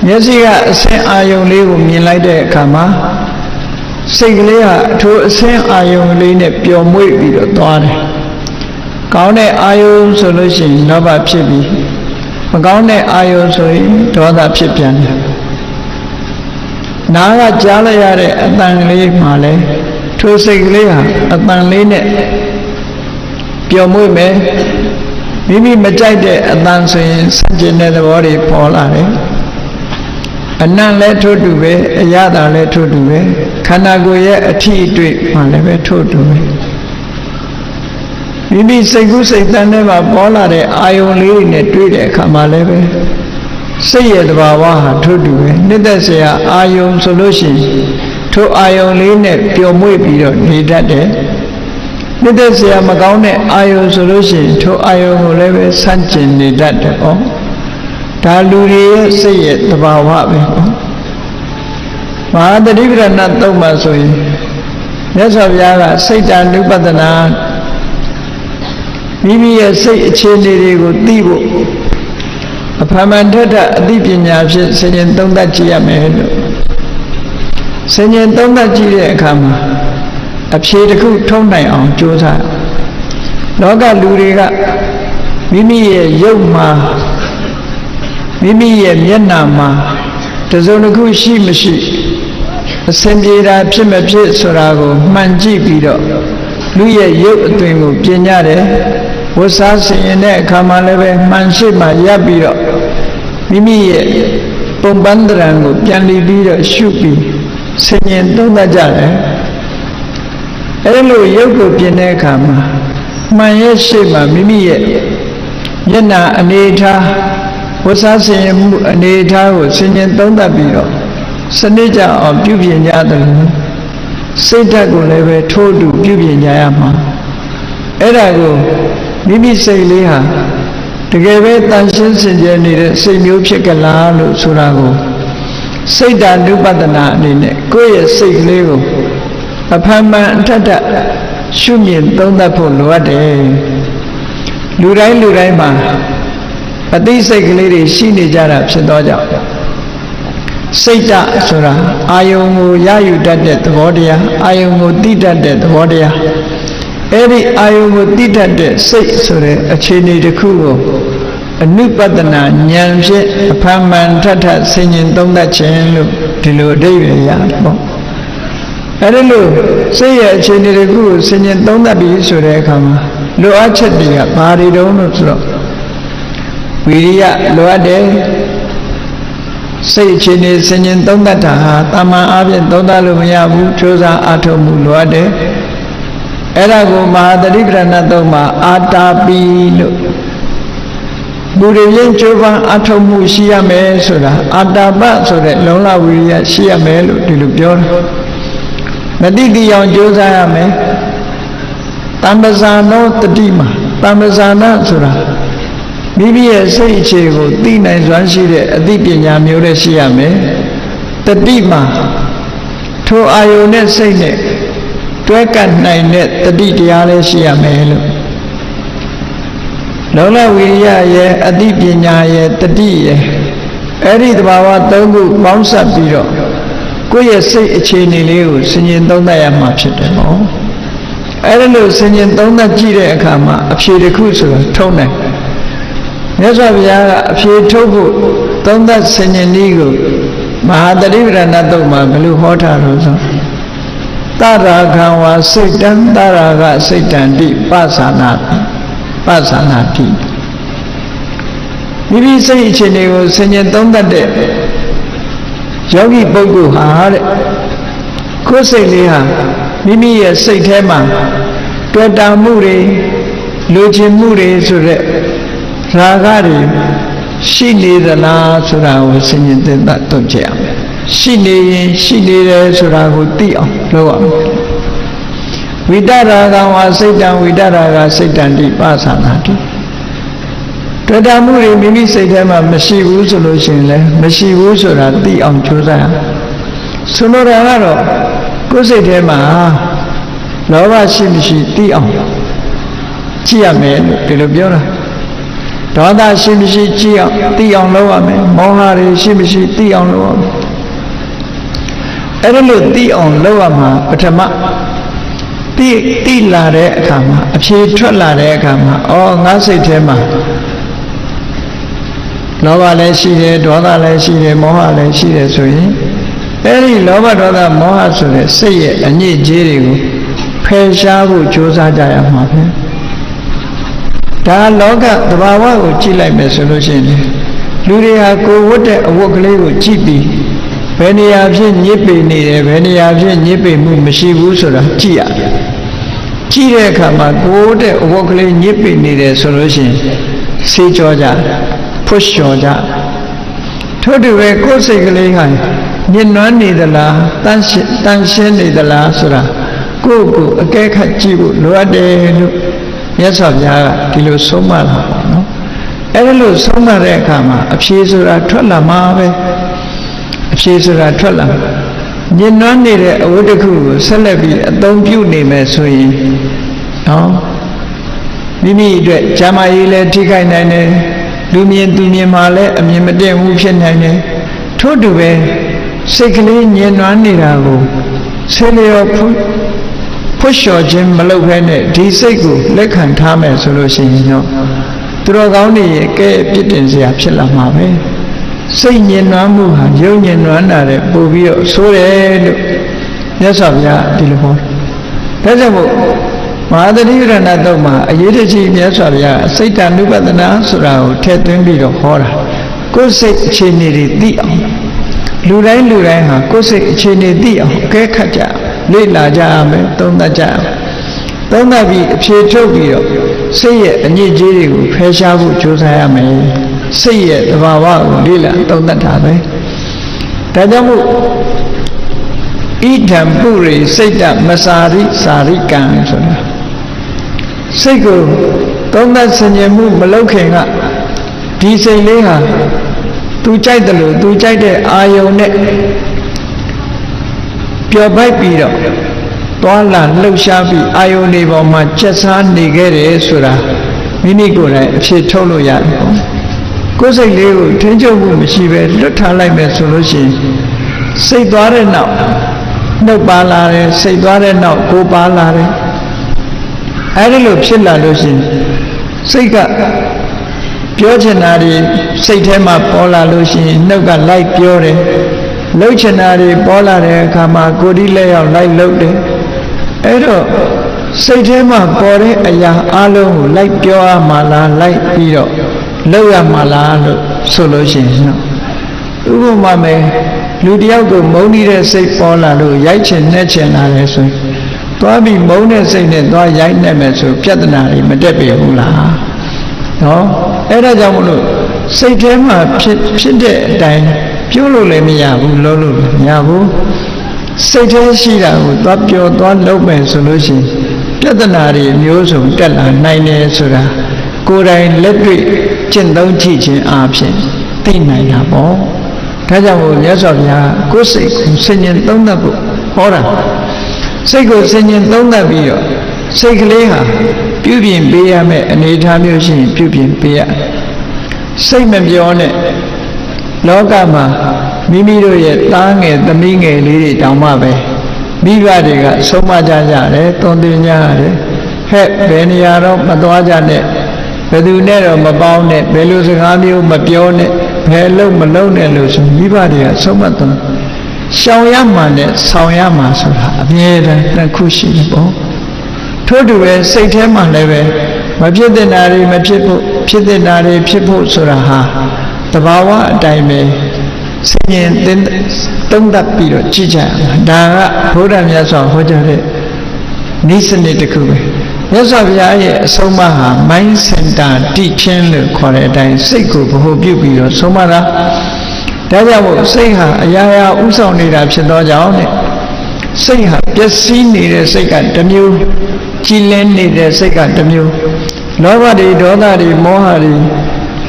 မျက်စိကအစင်းအာယုံလေးကိုမြင်လိုက်တဲ့အခါမှာစိတ်ကလေးဟာထိုအစင်းအာယုံလေးနဲ့ပျော်မွေ့ပြီးတော့သွားတယ်ကောင်းတဲ့အာယုံဆိုလို့ရှိရင်လောဘဖြစ်ပြီးမကောင်းတဲ့အာယုံဆိုရင်ဒေါသဖြစ်ပြန်တယ်နားကကြားလိုက်ရတဲ့အတန်ကလေးမှလည်းထိုစိတ်ကလေးဟာအတန်လေးနဲ့ပျော်မွေ့မယ်မိမိမကြိုက်တဲ့အတန်ဆိုရင်စัจကျင်တဲ့သဘောတွေပေါ်လာတယ်အနံ့လည်းထို့တူပဲအရသာလည်းထို့တူပဲခန္ဓာကိုယ်ရဲ့အထီးအတွေ့မှလည်းပဲထို့တူပဲမိမိစိတ်ကူးစိတ်တန်းထဲမှာပေါ်လာတဲ့အာယုံလေးတွေနဲ့တွေ့တဲ့အခါမှာလည်းပဲစိတ်ရဲ့သဘာဝဟာထို့တူပဲနှစ်သက်စရာအာယုံဆိုလို့ရှိရင်ထိုအာယုံလေးနဲ့ပျော်မွေ့ပြီးတော့နေတတ်တယ်နှစ်သက်စရာမကောင်းတဲ့အာယုံဆိုလို့ရှိရင်ထိုအာယုံကိုလည်းပဲဆန့်ကျင်နေတတ်တယ်ပေါ့ဒါလူတွေရဲ့စိတ်ရဲ့သဘာဝပဲပေါ့မဟာသတိပဋ္ဌာန်သုံးပါဆိုရင်မြတ်စွာဘုရားကစိတ်တ ानु ပတနာမိမိရဲ့စိတ်အခြေအနေတွေကိုသိဖို့အဖမန်ထထအသိပညာဖြင့်ဆင်ញင်သုံးသပ်ကြည့်ရမယ်လို့ဆင်ញင်သုံးသပ်ကြည့်တဲ့အခါမှာအဖြေတစ်ခုထုံးနိုင်အောင်ကြိုးစားလောကလူတွေကမိမိရဲ့ရုပ်မှာမိမိရဲ့မျက်နှာမှာတစုံတစ်ခုရှိမရှိအစဉ်ပြေတာဖြစ်မဖြစ်ဆိုတာကိုမှန်ကြည့်ပြီးတော့လူရဲ့ရုပ်အသွင်ကိုပြင်ကြတယ်ဝတ်စားဆင်ရင်တဲ့အခါမှာလည်းပဲမှန်ရှိမှရပ်ပြီးတော့မိမိရဲ့ပုံပန်းတရံကိုပြန်လီပြီးတော့ရှုပြီးဆင်ញင်သုံးသပ်ကြတယ်အဲလိုရုပ်ကိုပြင်တဲ့အခါမှာမှန်ရဲ့ရှိမှမိမိရဲ့မျက်နှာအနေထားဝတ်စားဆင်ရင်မှုအနေထားကိုဆင်ញင်သုံးသပ်ပြီးတော့စနစ်ကြအောင်ပြုပြင်ကြတယ်စိတ်ဓာတ်ကိုလည်းပဲထိုးတူပြုပြင်ကြရမှာအဲ့ဒါကိုမိမိစိတ်လေးဟာတကယ်ပဲတန်ရှင်းစင်ကြယ်နေတဲ့စိတ်မျိုးဖြစ်ကြလားလို့ဆိုတာကိုစိတ်ဓာတ် ानु ပတနာအနေနဲ့ကိုယ့်ရဲ့စိတ်ကလေးကိုအဖန်မှန်အထက်ထရှုမြင်သုံးသပ်ဖို့လိုအပ်တယ်လူတိုင်းမှာအသိစိတ်ကလေးတွေရှိနေကြတာဖြစ်သောကြောင့်စိတ်ဓာတ်ဆိုတာအာယုံကိုရယူတတ်တဲ့သဘောတရားအာယုံကိုသိတတ်တဲ့သဘောတရားအဲ့ဒီအာယုံကိုသိတတ်တဲ့စိတ်ဆိုတဲ့အခြေအနေတစ်ခုကိုအနုပဒနာဉာဏ်ဖြင့်အဖန်မှန်ထထဆင်ញင်သုံးသပ်ခြင်းလို့ဒီလိုအဓိပ္ပာယ်ရတယ်ပေါ့အဲ့ဒီလိုစိတ်ရဲ့အခြေအနေတစ်ခုကိုဆင်ញင်သုံးသပ်ပြီးဆိုတဲ့အခါမှာလိုအပ်ချက်တွေကဘာတွေတုံးလို့ဆိုတော့ဝိရိယလိုအပ်တယ်စိတ်အခြေအနေဆင်ញင်သုံးသပ်တာဟာတာမန်အားဖြင့်သုံးသပ်လို့မရဘူးကြိုးစားအားထုတ်မှုလိုအပ်တယ်အဲ့ဒါကိုမဟာသတိပဋ္ဌာန်သုံးပါအာတာပိလို့ဘူရိယကျိုးပန်းအားထုတ်မှုရှိရမယ်ဆိုတာအာတာပဆိုတဲ့လုံလဝိရိယရှိရမယ်လို့ဒီလိုပြောတယ်မတိတိအောင်ကြိုးစားရမယ်တမ္ပဇာနောတတိမှာတမ္ပဇာနာဆိုတာမိမိရဲ့စိတ်အခြေကိုသိနိုင်စွမ်းရှိတဲ့အသိပညာမျိုးနဲ့ရှိရမယ်တတိမှာထိုအာယုန်နဲ့စိတ်နဲ့တွဲကပ်နိုင်တဲ့တတိတရားလည်းရှိရမယ်လို့လုံလဝိရိယရဲ့အသိပညာရဲ့တတိရဲ့အဲ့ဒီသဘာဝသုံးခုပေါင်းစပ်ပြီးတော့ကိုယ့်ရဲ့စိတ်အခြေအနေလေးကိုဆင်ញင်သုံးသပ်ရမှာဖြစ်တယ်နော်အဲ့ဒါလို့ဆင်ញင်သုံးသပ်ကြည့်တဲ့အခါမှာအဖြေတစ်ခုဆိုတာထုံးတယ်မြတ်စွာဘုရားကအဖြေထုတ်ဖို့သုံးသပ်ဆင်ញင်နည်းကိုမဟာသတိပဋ္ဌာန်သုံးမှာဘယ်လိုဟောထားလို့ဆိုတရာခံဝါစိတ်တံတရာကစိတ်တံတိပသနာတိမိမိစိတ်အခြေအနေကိုဆင်ញင်သုံးသပ်တဲ့ယောဂီပုဂ္ဂိုလ်ဟာတဲ့ကိုယ်စိတ်လေးဟာမိမိရဲ့စိတ်ထဲမှာတွေ့တာမှုတွေလိုချင်မှုတွေဆိုတဲ့ရာဂတွေရှိနေသလားဆိုတာကိုဆင်ញင်သုံးသပ်တော့ကြရမယ်ရှိနေရင်ရှိနေတယ်ဆိုတာကိုသိအောင်လုပ်ရမယ်ဝိတရာဂဝါစိတ်တံဝိတရာဂစိတ်တံတိပသနာတိတွေ့တာမှုတွေမိမိစိတ်ထဲမှာမရှိဘူးဆိုလို့ရှိရင်လည်းမရှိဘူးဆိုတာသိအောင်ကြိုးစားရဆိုလိုတာကတော့ကိုယ်စိတ်ထဲမှာလောဘရှိမရှိသိအောင်ကြည့်ရမယ်လို့ဒီလိုပြောတာ ဒေါသရှိမရှိကြည့်အောင်သိအောင်လုပ်ရမယ်မောဟတွေရှိမရှိသိအောင်လုပ်ရမယ်အဲ့ဒါလို့သိအောင်လုပ်ရမှာပထမသိလာတဲ့အခါမှာအဖြေထွက်လာတဲ့အခါမှာငါစိတ်ထဲမှာလောဘလည်းရှိတယ်ဒေါသလည်းရှိတယ်မောဟလည်းရှိတယ်ဆိုရင်အဲ့ဒီလောဘဒေါသမောဟဆိုတဲ့စိတ်ရဲ့အညစ်အကြေးတွေကိုဖယ်ရှားဖို့ကြိုးစားကြရမှာပဲဒါလောကသဘာဝကိုကြည့်လိုက်မယ်ဆိုလို့ရှိရင်လူတွေဟာကိုယ်ဝတ်တဲ့အဝတ်ကလေးကိုကြည့်ပြီးဘယ်နေရာဖြစ်ညစ်ပေနေတယ်ဘယ်နေရာဖြစ်ညစ်ပေမှုမရှိဘူးဆိုတာကြည့်ရတယ်ကြည့်တဲ့အခါမှာကိုယ်ဝတ်တဲ့အဝတ်ကလေးညစ်ပေနေတယ်ဆိုလို့ရှိရင်ဆေးကြောကြဖွတ်လျှော်ကြထို့တူပဲကိုယ်စိတ်ကလေးဟာညစ်နွမ်းနေသလားတန်ရှင်းနေသလားဆိုတာကိုယ့်ကိုအကဲခတ်ကြည့်ဖို့လိုအပ်တယ်လို့မြတ်စွာဘုရားကဒီလိုဆုံးမလာပါနော်အဲ့ဒါလို့ဆုံးမတဲ့အခါမှာအဖြေဆိုတာထွက်လာမှာပဲအဖြေဆိုတာထွက်လာညင်နွမ်းနေတဲ့အဝတ်တစ်ခုကိုဆက်လက်ပြီးအသုံးပြုနေမယ်ဆိုရင်နော်မိမိအတွက်ဇာမကြီးလည်းထိခိုက်နိုင်တယ်လူမြင်သူမြင်မှလည်းအမြင်မတည့်ဘူးဖြစ်နိုင်တယ်ထို့တူပဲစိတ်ကလေးညင်နွမ်းနေတာကိုဆေးလျော်ဖွတ်လျှော်ခြင်းမလုပ်ဘဲနဲ့ဒီစိတ်ကိုလက်ခံထားမယ်ဆိုလို့ရှိရင်တော့သူတော်ကောင်းတွေရဲ့ကဲပြစ်တင်စရာဖြစ်လာမှာပဲစိတ်ညင်နွမ်းမှုဟာယုံညင်နွမ်းတာတဲ့ပို့ပြီးတော့ဆိုးတယ်လို့မြတ်စွာဘုရားဒီလိုဟောဒါကြောင့်မို့မဟာသတိပဋ္ဌာန်တုတ်မှာအရေးတကြီးမြတ်စွာဘုရားစိတ်တ ानु ပဒနာဆိုတာကိုထည့်သွင်းပြီးတော့ဟောတာကိုယ်စိတ်အခြေအနေတွေသိအောင်လူတိုင်းဟာကိုယ်စိတ်အခြေအနေသိအောင်အကဲခတ်ကြလေ့လာကြရမယ်သုံးသပ်ကြရမယ်သုံးသပ်ပြီးအဖြေထုတ်ပြီးတော့စိတ်ရဲ့အညစ်အကြေးတွေကိုဖယ်ရှားဖို့ကြိုးစားရမယ်စိတ်ရဲ့သဘာဝကိုလေ့လာသုံးသပ်တာပဲဒါကြောင့်မို့ဣဒံပုရိစိတ်တမစာရိစာရိကံဆိုတာစိတ်ကိုသုံးသပ်ဆင်ခြင်မှုမလုပ်ခင်ကဒီစိတ်လေးဟာသူကြိုက်တယ်လို့သူကြိုက်တဲ့အာယုံနဲ့ပျော်ပိုက်ပြီးတော့သွားလာလှုပ်ရှားပြီးအာယုန်တွေပေါ်မှာချက်စားနေခဲ့တယ်ဆိုတာမိမိကိုယ်တိုင်အဖြစ်ထုတ်လို့ရတယ်ပေါ့ကိုယ်စိတ်လေးကိုထိန်းချုပ်မှုမရှိပဲလွတ်ထားလိုက်မယ်ဆိုလို့ရှိရင်စိတ်သွားတဲ့နောက်နှုတ်ပါလာတယ်စိတ်သွားတဲ့နောက်ကိုယ်ပါလာတယ်အဲဒီလိုဖြစ်လာလို့ရှိရင်စိတ်ကပြောချင်တာတွေစိတ်ထဲမှာပေါ်လာလို့ရှိရင်နှုတ်ကလိုက်ပြောတယ်လှုပ်ချင်တာတွေပေါ်လာတဲ့အခါမှာကိုယ်ဒီလက်ရောက်လိုက်လှုပ်တယ်အဲ့တော့စိတ်ထဲမှာပေါ်တဲ့အရာအလုံးကိုလိုက်ပြောရမှာလားလိုက်ပြီးတော့လှုပ်ရမှာလားလို့ဆိုလို့ရှိရင်ဥပမာမယ်လူတယောက်ကိုမုန်းနေတဲ့စိတ်ပေါ်လာလို့ရိုက်ချင်နှက်ချင်လာတယ်ဆိုရင်သွားပြီးမုန်းတဲ့စိတ်နဲ့သွားရိုက်နှက်မယ်ဆိုပြဿနာတွေမတက်ပြီဘူးလားနော်အဲ့ဒါကြောင့်မလို့စိတ်ထဲမှာဖြစ်တဲ့အတိုင်းပြုလို့လည်းမရဘူးလုပ်လို့လည်းမရဘူးစိတ်ထဲရှိတာကိုသွားပြောသွားလုပ်မယ်ဆိုလို့ရှိရင်ပြဿနာတွေမျိုးစုံတက်လာနိုင်တယ်ဆိုတာကိုယ်တိုင်လက်တွေ့ကျင့်သုံးကြည့်ခြင်းအပြင်သိနိုင်တာပေါ့ဒါကြောင့်မို့မြတ်စွာဘုရားကိုယ်စိတ်ကိုဆင်ញင်သုံးသပ်ဖို့ဟောတာစိတ်ကိုဆင်ញင်သုံးသပ်ပြီးတော့စိတ်ကလေးဟာပြုပြင်ပေးရမယ့်အနေအထားမျိုးရှိရင်ပြုပြင်ပေးရစိတ်မပြောနဲ့လောကမှာမိမိတို့ရဲ့သားငယ်သမီးငယ်လေးတွေတောင်မှပဲမိဘတွေကဆုံးမကြကြတယ်သွန်သင်ကြရတယ်ဟဲ့ဘယ်နေရာတော့မသွားကြနဲ့ဘယ်သူနဲ့တော့မပေါင်းနဲ့ဘယ်လိုစကားမျိုးမပြောနဲ့ဘယ်လုံးမလုံးနဲ့လို့ဆိုမိဘတွေကဆုံးမသွန်ရှောင်ရမှနဲ့ဆောင်ရမှဆိုတာအမြဲတမ်းတစ်ခုရှိနေပေါ့ထို့တူပဲစိတ်ထဲမှာလည်းပဲမဖြစ်တဲ့နာတွေမဖြစ်ဖို့ဖြစ်တဲ့နာတွေဖြစ်ဖို့ဆိုတာဟာတဘာဝအတိုင်းပဲစိတ်ရင်သုံးသပ်ပြီးတော့ကြည့်ကြရမှာဒါကဘုရားမြတ်စွာဟောကြားတဲ့နိစ္စနစ်တစ်ခုပဲမြတ်စွာဘုရားရဲ့အဆုံးအမဟာ mind center တိချင်းလို့ခေါ်တဲ့အတိုင်းစိတ်ကိုဗဟိုပြုပြီးတော့ဆုံးမတာဒါကြောင့်မို့စိတ်ဟာအရာရာဥဆောင်နေတာဖြစ်သောကြောင့်နဲ့စိတ်ဟာပျက်စီးနေတဲ့စိတ်ကတစ်မျိုးကြည်လင်းနေတဲ့စိတ်ကတစ်မျိုးလောဘတွေဒေါသတွေမောဟတွေ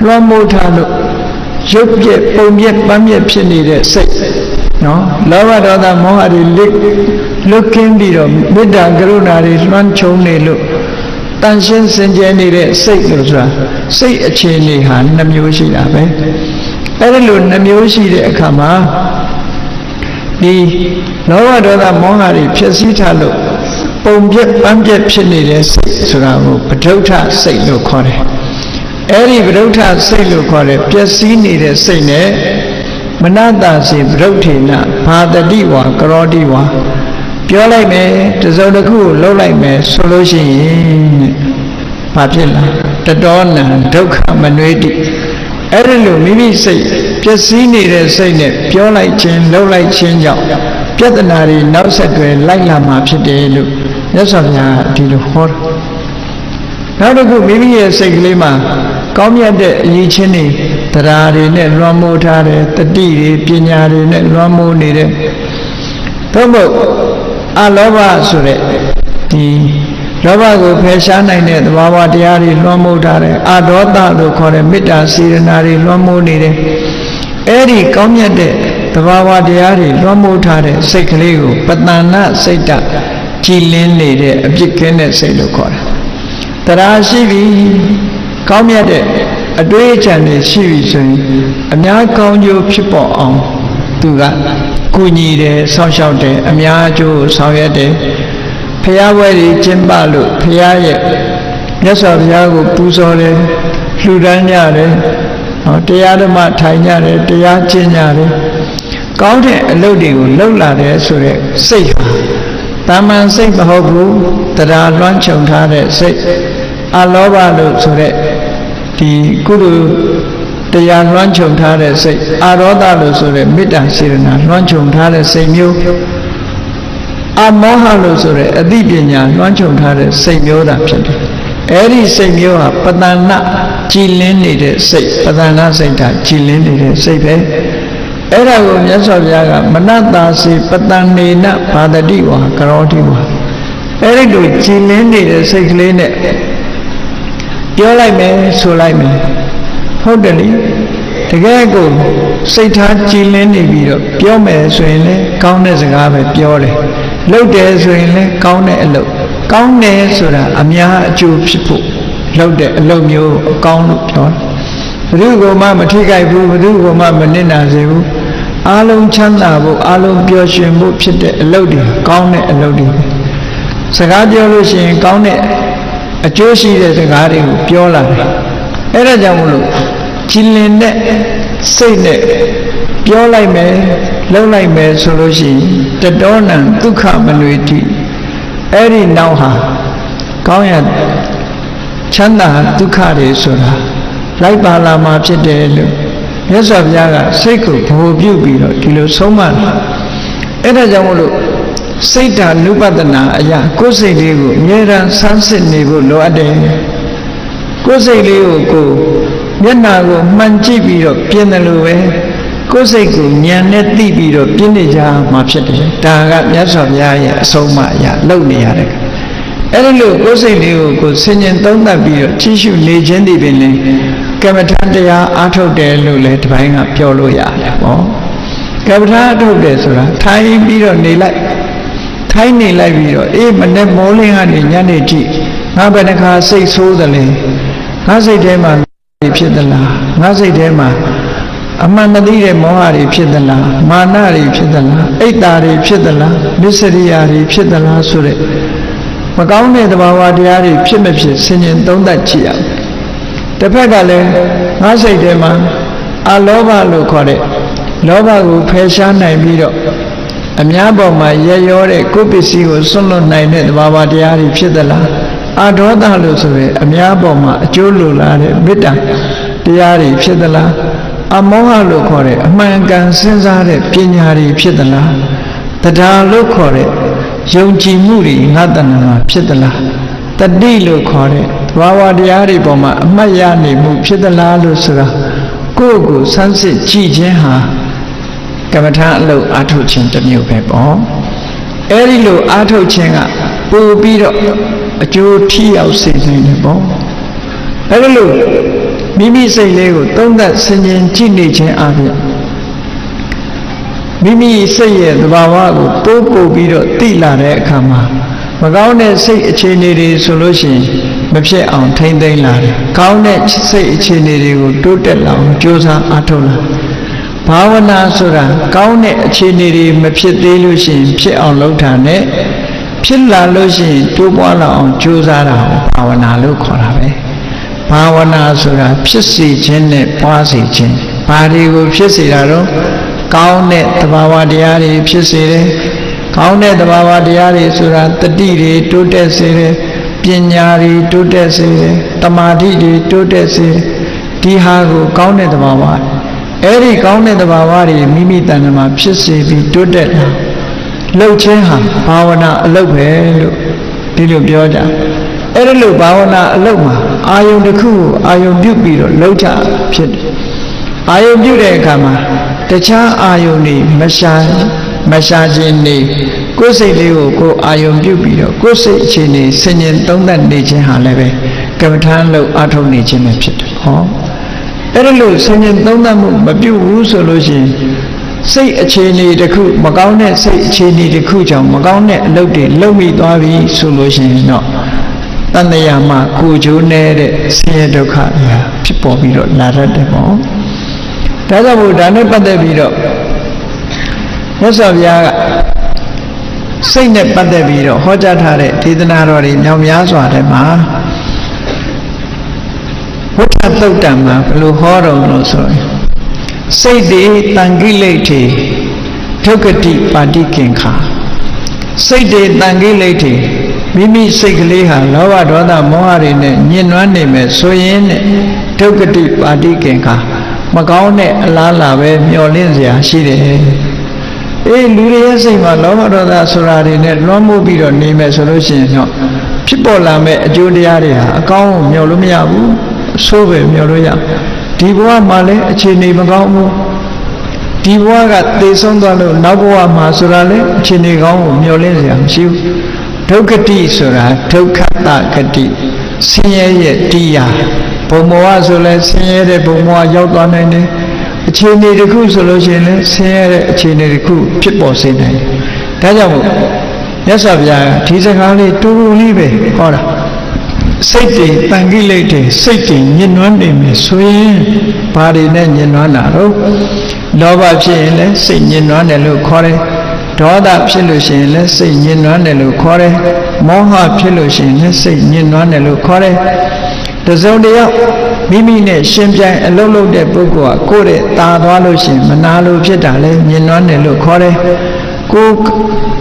လွှမ်းမိုးထားလို့ရုပ်ပြက်ပုံပြက်ပန်းပြက်ဖြစ်နေတဲ့စိတ်နော်လောဘဒေါသမောဟတွေလွတ်ကင်းပြီးတော့မေတ္တာကရုဏာတွေလွှမ်းခြုံနေလို့တ တန်ရှင်းစင်ကြယ်နေတဲ့စိတ်လို့ဆိုတာစိတ်အခြေအနေဟာနှမျိုးရှိတာပဲအဲ့ဒီလိုနှမျိုးရှိတဲ့အခါမှာဒီလောဘဒေါသမောဟတွေဖြစ်စည်းထားလို့ပုံပြက်ပန်းပြက်ဖြစ်နေတဲ့စိတ်ဆိုတာကိုပဋ္ဌဋ္ဌစိတ်လို့ခေါ်တယ်အဲ့ဒီပဋ္ဌဋ္ဌစိတ်လို့ခေါ်တဲ့ပျက်စီးနေတဲ့စိတ်နဲ့မနတစေပဋ္ဌဋ္ဌေနဘာတတိဝါကရောတိဝါပြောလိုက်မယ်တစုံတစ်ခုကိုလှုပ်လိုက်မယ်ဆိုလို့ရှိရင်ဘာဖြစ်လာတတောနံဒုက္ခမနွေတိအဲ့ဒီလိုမိမိစိတ်ပျက်စီးနေတဲ့စိတ်နဲ့ပြောလိုက်ခြင်းလှုပ်လိုက်ခြင်းကြောင့်ပြဿနာတွေနောက်ဆက်တွဲလိုက်လာမှာဖြစ်တယ်လို့မြတ်စွာဘုရားဒီလိုဟောနောက်တစ်ခုမိမိရဲ့စိတ်ကလေးမှာကောင်းမြတ်တဲ့အရေးချင်းတွေတရားတွေနဲ့လွှမ်းမိုးထားတယ်တတိတွေပညာတွေနဲ့လွှမ်းမိုးနေတယ်သို့မဟုတ်အလောဘဆိုတဲ့ဒီလောဘကိုဖယ်ရှားနိုင်တဲ့သဘာဝတရားတွေလွှမ်းမိုးထားတယ်အဒေါသလို့ခေါ်တဲ့မေတ္တာစေတနာတွေလွှမ်းမိုးနေတယ်အဲ့ဒီကောင်းမြတ်တဲ့သဘာဝတရားတွေလွှမ်းမိုးထားတဲ့စိတ်ကလေးကိုပတဏစိတ်တကြည်လင်းနေတဲ့အပြစ်ကင်းတဲ့စိတ်လို့ခေါ်တယ်တရားရှိပြီကောင်းမြတ်တဲ့အတွေ့အကြံတွေရှိပြီဆိုရင်အများကောင်းကျိုးဖြစ်ပေါ်အောင်သူကကုညီတယ်ဆောင်းလျှောက်တယ်အများအကျိုးဆောင်ရွက်တယ်ဖရာဝဲတွေကျင့်ပလို့ဖရာရဲ့မြတ်စွာဘုရားကိုပူဇော်တယ်လှူဒန်းကြတယ်တရားဓမ္မထိုင်ကြတယ်တရားကျင့်ကြတယ်ကောင်းတဲ့အလုပ်တွေကိုလုပ်လာတယ်ဆိုတဲ့စိတ်ဟာတာမန်စိတ်မဟုတ်ဘူးတရားလွှမ်းခြုံထားတဲ့စိတ်အလောဘလို့ဆိုတဲ့ဒီကုသိုလ်တရားလွှမ်းခြုံထားတဲ့စိတ်အရောဒလို့ဆိုတဲ့မေတ္တာစေတနာလွှမ်းခြုံထားတဲ့စိတ်မျိုးအမောဟလို့ဆိုတဲ့အသိပညာလွှမ်းခြုံထားတဲ့စိတ်မျိုးသာဖြစ်တယ်အဲ့ဒီစိတ်မျိုးဟာပတဏကြည်လင်းနေတဲ့စိတ်ပတဏစိတ်ဓာတ်ကြည်လင်းနေတဲ့စိတ်ပဲအဲ့ဒါကိုမြတ်စွာဘုရားကမနတာစေပတဏေနဘာတတိဝါကရောတိဝါအဲ့ဒီလိုကြည်လင်းနေတဲ့စိတ်ကလေးနဲ့ပြောလိုက်မယ်ဆိုလိုက်မယ်ဟုတ်တယ်လေတကယ်ကိုစိတ်ထားကြည်လင်းနေပြီးတော့ပြောမယ်ဆိုရင်လည်းကောင်းတဲ့စကားပဲပြောတယ်လုပ်တယ်ဆိုရင်လည်းကောင်းတဲ့အလုပ်ကောင်းတယ်ဆိုတာအများအကျိုးဖြစ်ဖို့လုပ်တဲ့အလုပ်မျိုးအကောင်းလို့ပြောတယ်ဘယ်သူကမှမထိခိုက်ဘူးဘယ်သူကမှမနစ်နာစေဘူးအားလုံးချမ်းသာဖို့အားလုံးပျော်ရွှင်ဖို့ဖြစ်တဲ့အလုပ်တွေကောင်းတဲ့အလုပ်တွေစကားပြောလို့ရှိရင်ကောင်းတဲ့အကျိုးရှိတဲ့စကားတွေကိုပြောလာတယ်အဲ့ဒါကြောင့်မလို့ကြည်လင်တဲ့စိတ်နဲ့ပြောလိုက်မယ်လုပ်လိုက်မယ်ဆိုလို့ရှိရင်တတောနံဒုက္ခမနွေတိအဲ့ဒီနောက်ဟာကောင်းရချမ်းသာဒုက္ခတွေဆိုတာလိုက်ပါလာမှာဖြစ်တယ်လို့မြတ်စွာဘုရားကစိတ်ကိုဗဟိုပြုပြီးတော့ဒီလိုဆုံးမတယ်အဲ့ဒါကြောင့်မလို့စိတ်ဓာနုပဒနာအရာကိုယ်စိတ်လေးကိုအမြဲတမ်းဆန်းစစ်နေဖို့လိုအပ်တယ်ကိုယ်စိတ်လေးကိုမျက်နာကိုမှန်ကြည့်ပြီးတော့ပြင်းတယ်လို့ပဲကိုယ်စိတ်ကိုဉာဏ်နဲ့သိပြီးတော့ပြင်းနေကြမှာဖြစ်တယ်ဒါကမြတ်စွာဘုရားရဲ့အဆုံးအမအရာလုပ်နေရတယ်အဲ့ဒီလိုကိုယ်စိတ်လေးကိုဆင်ញင်သုံးသပ်ပြီးတော့ကြည့်ရှုနေခြင်းဒီပင်လေကမ္မထာတရားအားထုတ်တယ်လို့လည်းဒီပိုင်းကပြောလို့ရတယ်ပေါ့ကမ္မထာအားထုတ်တယ်ဆိုတာထိုင်ပြီးတော့နေလိုက်ထိုင်နေလိုက်ပြီးတော့အေးမနေ့မိုးလင်းကနေညနေထိငါဘယ်နှခါစိတ်ဆိုးသလဲငါစိတ်ထဲမှာဖြစ်သလားငါစိတ်ထဲမှာအမှန်မသိတဲ့မောဟတွေဖြစ်သလားမာနတွေဖြစ်သလားအိတ်တာတွေဖြစ်သလားမစ္စရိယာတွေဖြစ်သလားဆိုတဲ့မကောင်းတဲ့သဘာဝတရားတွေဖြစ်မဖြစ်ဆင်ញင်သုံးသပ်ကြည့်ရအောင်တစ်ဖက်ကလည်းငါစိတ်ထဲမှာအလောဘလို့ခေါ်တဲ့လောဘကိုဖယ်ရှားနိုင်ပြီးတော့အများပေါ်မှာရရောတဲ့ကိုယ်ပစ္စည်းကိုစွန့်လွတ်နိုင်တဲ့သဘာဝတရားတွေဖြစ်သလားအဒေါသလို့ဆိုရင်အများပေါ်မှာအကျိုးလိုလားတဲ့မေတ္တာတရားတွေဖြစ်သလားအမောဟလို့ခေါ်တဲ့အမှန်ကန်စဉ်းစားတဲ့ပညာတွေဖြစ်သလားတရားလို့ခေါ်တဲ့ယုံကြည်မှုတွေငါတဏ္ဍာမှာဖြစ်သလားတတိလို့ခေါ်တဲ့သဘာဝတရားတွေပေါ်မှာအမှတ်ရနေမှုဖြစ်သလားလို့ဆိုတာကိုယ့်ကိုဆန်းစစ်ကြည့်ခြင်းဟာကမ္မထာအလုပ်အားထုတ်ခြင်းတစ်မျိုးပဲပေါ့အဲဒီလိုအားထုတ်ခြင်းကပို့ပြီးတော့အကျိုးထိရောက်စေနိုင်တယ်ပေါ့အဲဒီလိုမိမိစိတ်လေးကိုသုံးသပ်ဆင်ခြင်ကြည့်နေခြင်းအပြင်မိမိစိတ်ရဲ့သဘာဝကိုပို့ပြီးတော့သိလာတဲ့အခါမှာ မကောင်းတဲ့စိတ်အခြေအနေတွေဆိုလို့ရှိရင်မဖြစ်အောင်ထိမ့်သိမ်းလာတယ်ကောင်းတဲ့စိတ်အခြေအနေတွေကိုတိုးတက်လာအောင်ကြိုးစားအားထုတ်လာဘာဝနာဆိုတာကောင်းတဲ့အခြေအနေတွေမဖြစ်သေးလို့ရှိရင်ဖြစ်အောင်လုပ်တာနဲ့ဖြစ်လာလို့ရှိရင်တိုးပွားလာအောင်ကြိုးစားတာကိုဘာဝနာလို့ခေါ်တာပဲဘာဝနာဆိုတာဖြစ်စေခြင်းနဲ့ပွားစေခြင်းဘာတွေကိုဖြစ်စေတာတော့ကောင်းတဲ့သဘာဝတရားတွေဖြစ်စေတယ်ကောင်းတဲ့သဘာဝတရားတွေဆိုတာတတိတွေတိုးတက်စေတယ်ပညာတွေတိုးတက်စေတယ်တမာတိတွေတိုးတက်စေဒီဟာကိုကောင်းတဲ့သဘာဝအဲ့ဒီကောင်းတဲ့သဘာဝတွေမိမိတဏ္ဍာမှာဖြစ်စေပြီးတိုးတက်လာလှုပ်ခြင်းဟာဘာဝနာအလုပ်ပဲလို့ဒီလိုပြောကြအဲ့ဒီလိုဘာဝနာအလုပ်မှာအာယုန်တစ်ခုကိုအာယုန်ပြုပြီးတော့လှုပ်ချဖြစ်တယ်အာယုန်ပြုတဲ့အခါမှာတခြားအာယုန်တွေမရှာခြင်းနေကိုယ်စိတ်လေးကိုကိုယ်အာယုန်ပြုပြီးတော့ကိုယ်စိတ်အခြေအနေဆင်ញင်သုံးသပ်နေခြင်းဟာလည်းပဲကမ္မထာလို့အားထုတ်နေခြင်းပဲဖြစ်တယ်ဟောအဲ့ဒါလို့ဆင်ញင်သုံးသပ်မှုမပြုဘူးဆိုလို့ရှိရင်စိတ်အခြေအနေတစ်ခုမကောင်းတဲ့စိတ်အခြေအနေတစ်ခုကြောင့်မကောင်းတဲ့အလုပ်တွေလုပ်မိသွားပြီဆိုလို့ရှိရင်တော့တဏှာမှာကိုယ်ကျိုးနေတဲ့ဆင်းရဲဒုက္ခတွေဖြစ်ပေါ်ပြီးတော့လာတတ်တယ်ပေါ့ဒါကြောင့်မို့ဒါနဲ့ပတ်သက်ပြီးတော့မြတ်စွာဘုရားကစိတ်နဲ့ပတ်သက်ပြီးတော့ဟောကြားထားတဲ့ဒေသနာတော်တွေမြောက်များစွာထဲမှာဝိထသုတ်တံမှာဘယ်လိုဟောတော်လို့ဆိုရင်စိတ်တွေတန်ကိလေထေဒုက္ခတိပါတိကင်္ခာစိတ်တွေတန်ကိလေထေမိမိစိတ်ကလေးဟာလောဘဒေါသမောဟတွေနဲ့ညှဉ်းနှွမ်းနေမယ်ဆိုရင်ဒုက္ခတိပါတိကင်္ခာမကောင်းတဲ့အလားအလာပဲမျောလင့်စရာရှိတယ်အေးလူတွေရဲ့စိတ်မှာလောဘဒေါသဆိုတာတွေနဲ့လွှမ်းမိုးပြီးတော့နေမယ်ဆိုလို့ရှိရင်တော့ဖြစ်ပေါ်လာမဲ့အကျိုးတရားတွေဟာအကောင်းကိုမျှော်လို့မရဘူးအဆိုးပဲမျှော်လို့ရဒီဘဝမှာလည်းအခြေအနေမကောင်းဘူးဒီဘဝကသေဆုံးသွားလို့နောက်ဘဝမှာဆိုတာလည်းအခြေအနေကောင်းကိုမျှော်လင့်စရာမရှိဘူးဒုက္ခတိဆိုတာဒုက္ခတဂတိဆင်းရဲရဲ့တရားဘုံဘဝဆိုလဲဆင်းရဲတဲ့ဘုံဘဝရောက်သွားနိုင်တယ်အခြေအနေတစ်ခုဆိုလို့ရှိရင်လည်းဆင်းရဲတဲ့အခြေအနေတစ်ခုဖြစ်ပေါ်စေနိုင်တယ်ဒါကြောင့်မို့မြတ်စွာဘုရားဒီစကားလေးတူတူလေးပဲဟောတာစိတ်တွေတန်ကိလေတွေစိတ်တွေညှဉ်းနှွမ်းနေမယ်ဆိုရင်ဘာတွေနဲ့ညှဉ်းနှွမ်းတာတော့လောဘဖြစ်ရင်လည်းစိတ်ညှဉ်းနှွမ်းတယ်လို့ခေါ်တယ်ဒေါသဖြစ်လို့ရှိရင်လည်းစိတ်ညှဉ်းနှွမ်းတယ်လို့ခေါ်တယ်မောဟဖြစ်လို့ရှိရင်လည်းစိတ်ညှဉ်းနှွမ်းတယ်လို့ခေါ်တယ်တစုံတယောက်မိမိနဲ့ရှင်ပြိုင်အလုံးလုံးတဲ့ပုဂ္ဂိုလ်ကကိုယ့်ရဲ့ตาသွားလို့ရှိရင်မနာလို့ဖြစ်တာလဲညှဉ်းနှွမ်းတယ်လို့ခေါ်တယ်ကို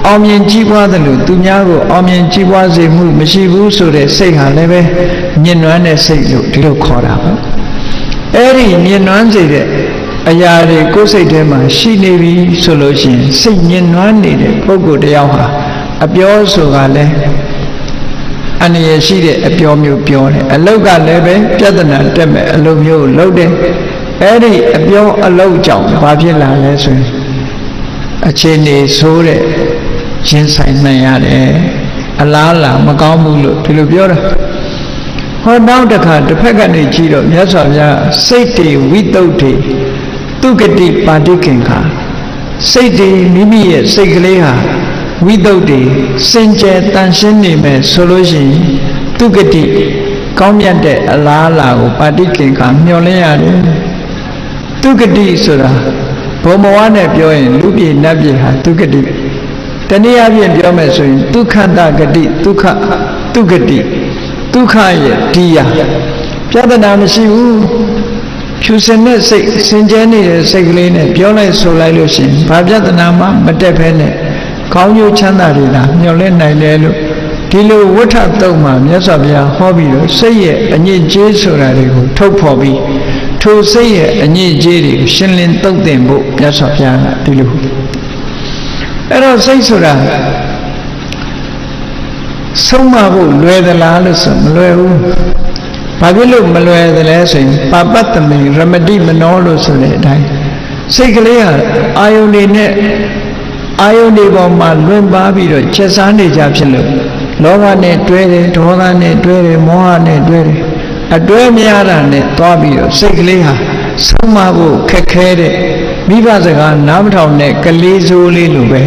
အောင်မြင်ကြီးပွားတယ်လို့သူများကိုအောင်မြင်ကြီးပွားစေမှုမရှိဘူးဆိုတဲ့စိတ်ဟာလည်းပဲညှဉ်းနှွမ်းတဲ့စိတ်လို့ဒီလိုခေါ်တာပေါ့အဲ့ဒီညှဉ်းနှွမ်းစေတဲ့အရာတွေကိုယ်စိတ်ထဲမှာရှိနေပြီဆိုလို့ရှိရင်စိတ်ညှဉ်းနှွမ်းနေတဲ့ပုဂ္ဂိုလ်တယောက်ဟာအပြောဆိုတာလဲအနေရရှိတဲ့အပြောမျိုးပြောတယ်အလုတ်ကလည်းပဲပြဿနာတက်မဲ့အလုပ်မျိုးလုပ်တယ်အဲ့ဒီအပြောအလုပ်ကြောင့်ဘာဖြစ်လာလဲဆိုရင်အခြေအနေဆိုးတဲ့ရင်ဆိုင်နိုင်ရတယ်အလားလာမကောင်းဘူးလို့ဒီလိုပြောတာဟောနောက်တစ်ခါတစ်ဖက်ကနေကြည့်တော့မြတ်စွာဘုရားစိတ်တွေဝိတုဒ္ဓိသူဂတိပါတိကင်္ခာစိတ်တွေမိမိရဲ့စိတ်ကလေးဟာဝိတုဒ္ဓိစင်ကြယ်တန်ရှင်းနေမယ်ဆိုလို့ရှိရင်သူဂတိကောင်းမြတ်တဲ့အလားအလာကိုပါတိကင်္ခာမျှော်လင့်ရတယ်သူဂတိဆိုတာဘုံဘဝနဲ့ပြောရင်လူပြည်နတ်ပြည်ဟာသူဂတိတနည်းအားဖြင့်ပြောမယ်ဆိုရင်ဒုက္ခတဂတိဒုက္ခသူဂတိဒုက္ခရဲ့တရားပြဿနာမရှိဘူးဖြူစင်တဲ့စိတ်စင်ကြဲနေတဲ့စိတ်ကလေးနဲ့ပြောလိုက်ဆိုလိုက်လို့ရှိရင်ဘာပြဿနာမှမတက်ဖဲနဲ့ကောင်းကျိုးချမ်းသာတွေလားမျှော်လင့်နိုင်တယ်လို့ဒီလိုဝဋ္ဌတုံးမှာမြတ်စွာဘုရားဟောပြီးတော့စိတ်ရဲ့အညစ်အကြေးဆိုတာတွေကိုထုတ်ဖော်ပြီးထိုစိတ်ရဲ့အညစ်အကြေးတွေကိုရှင်းလင်းသုတ်သင်ဖို့မြတ်စွာဘုရားကဒီလိုအဲ့တော့စိတ်ဆိုတာဆုံးမဖို့လွယ်သလားလို့ဆိုမလွယ်ဘူးဘာဖြစ်လို့မလွယ်သလဲဆိုရင်ပါပတ္တမေရမတိမနောလို့ဆိုတဲ့အတိုင်းစိတ်ကလေးဟာအာယုန်တွေနဲ့အာယုန်တွေပေါ်မှာလွင်ပါပြီးတော့ချက်စားနေကြဖြစ်လို့လောဘနဲ့တွဲတယ်ဒေါသနဲ့တွဲတယ်မောဟနဲ့တွဲတယ်အတွဲများတာနဲ့သွားပြီးတော့စိတ်ကလေးဟာဆုံးမဖို့ခက်ခဲတဲ့မိဘစကားနားမထောင်တဲ့ကလေးစိုးလေးလိုပဲ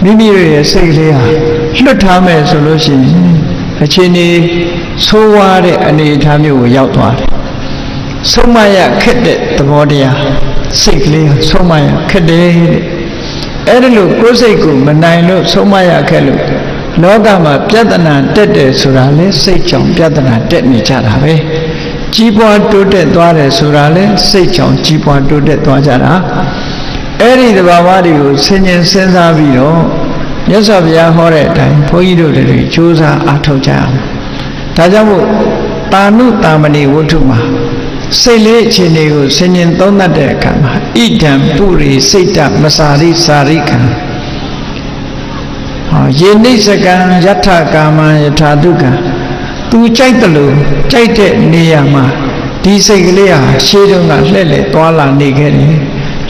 မိမိရဲ့စိတ်ကလေးဟာ လွတ်ထားမယ်ဆိုလို့ရှိရင်အချိန်ကြီးဆိုးဝါးတဲ့အနေအထားမျိုးကိုရောက်သွားတယ်ဆုံးမရခက်တဲ့သဘောတရားစိတ်ကလေးဆုံးမရခက်တယ်တဲ့အဲ့ဒါလို့ကိုယ်စိတ်ကိုမနိုင်လို့ဆုံးမရခက်လို့လောကမှာပြဿနာတက်တယ်ဆိုတာလဲစိတ်ကြောင့်ပြဿနာတက်နေကြတာပဲကြီးပွားတိုးတက်သွားတယ်ဆိုတာလဲစိတ်ကြောင့်ကြီးပွားတိုးတက်သွားကြတာအဲ့ဒီသဘာဝတွေကိုဆင်ញင်စဉ်းစားပြီးတော့မြတ်စွာဘုရားဟောတဲ့အတိုင်းဘုန်းကြီးတို့တွေကြိုးစားအားထုတ်ကြအောင်ဒါကြောင့်မို့တာနုတာမဏိဝတ္ထုမှာစိတ်လေးအခြေအနေကိုဆင်ញင်သုံးသပ်တဲ့အခါမှာဣဒံပုရိစိတ်တမစာရိစာရိကံယေနိစ္စကံယထကာမံယထာတုကံသူကြိုက်တယ်လို့ကြိုက်တဲ့နေရာမှာဒီစိတ်ကလေးဟာရှေးတုန်းကလှည့်လည်သွားလာနေခဲ့တယ်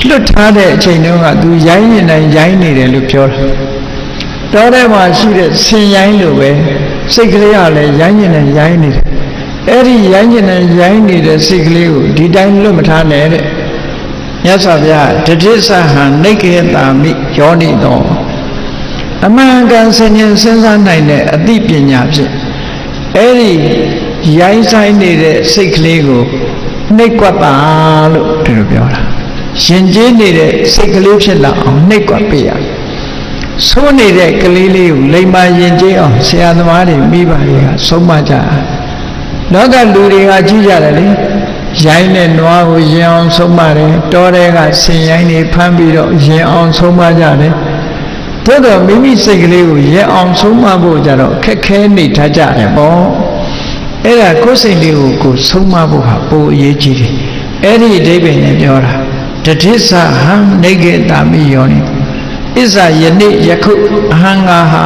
လွတ်ထားတဲ့အချိန်တုန်းကသူရိုင်းနေတိုင်းရိုင်းနေတယ်လို့ပြောတာတောထဲမှာရှိတဲ့ဆင်ရိုင်းလိုပဲစိတ်ကလေးကလည်းရိုင်းနေတိုင်းရိုင်းနေတယ်အဲ့ဒီရိုင်းနေတိုင်းရိုင်းနေတဲ့စိတ်ကလေးကိုဒီတိုင်းလွတ်မထားနဲ့တဲ့မြတ်စွာဘုရားတတိသဟံနိကေတာမိယောနိတောအမှန်ကန်ဆင်ញင်စဉ်းစားနိုင်တဲ့အသိပညာဖြင့်အဲ့ဒီရိုင်းဆိုင်နေတဲ့စိတ်ကလေးကိုနှိပ်ကွက်ပါလို့ဒီလိုပြောတာရှင်ကျေးနေတဲ့စိတ်ကလေးဖြစ်လာအောင်နှိပ်ကွက်ပေးရဆိုးနေတဲ့ကလေးလေးကိုလိမ္မာရင်ကျေးအောင်ဆရာသမားတွေမိဘတွေကဆုံးမကြလောကလူတွေကကြည့်ကြတယ်လေရိုင်းတဲ့နွားကိုရင်အောင်ဆုံးမတယ်တောထဲကဆင်ရိုင်းတွေဖမ်းပြီးတော့ရင်အောင်ဆုံးမကြတယ်သို့တော့မိမိစိတ်ကလေးကိုရဲအောင်ဆုံးမဖို့ကြတော့ခက်ခဲနေထားကြတယ်ပေါ့အဲ့ဒါကိုယ်စိတ်လေးကိုဆုံးမဖို့ဟာပိုအရေးကြီးတယ်အဲ့ဒီအဓိပ္ပာယ်နဲ့ပြောတာတတိသဟံနိကေတာမိယောနိဣဇာယနေ့ယခုအဟံငါဟာ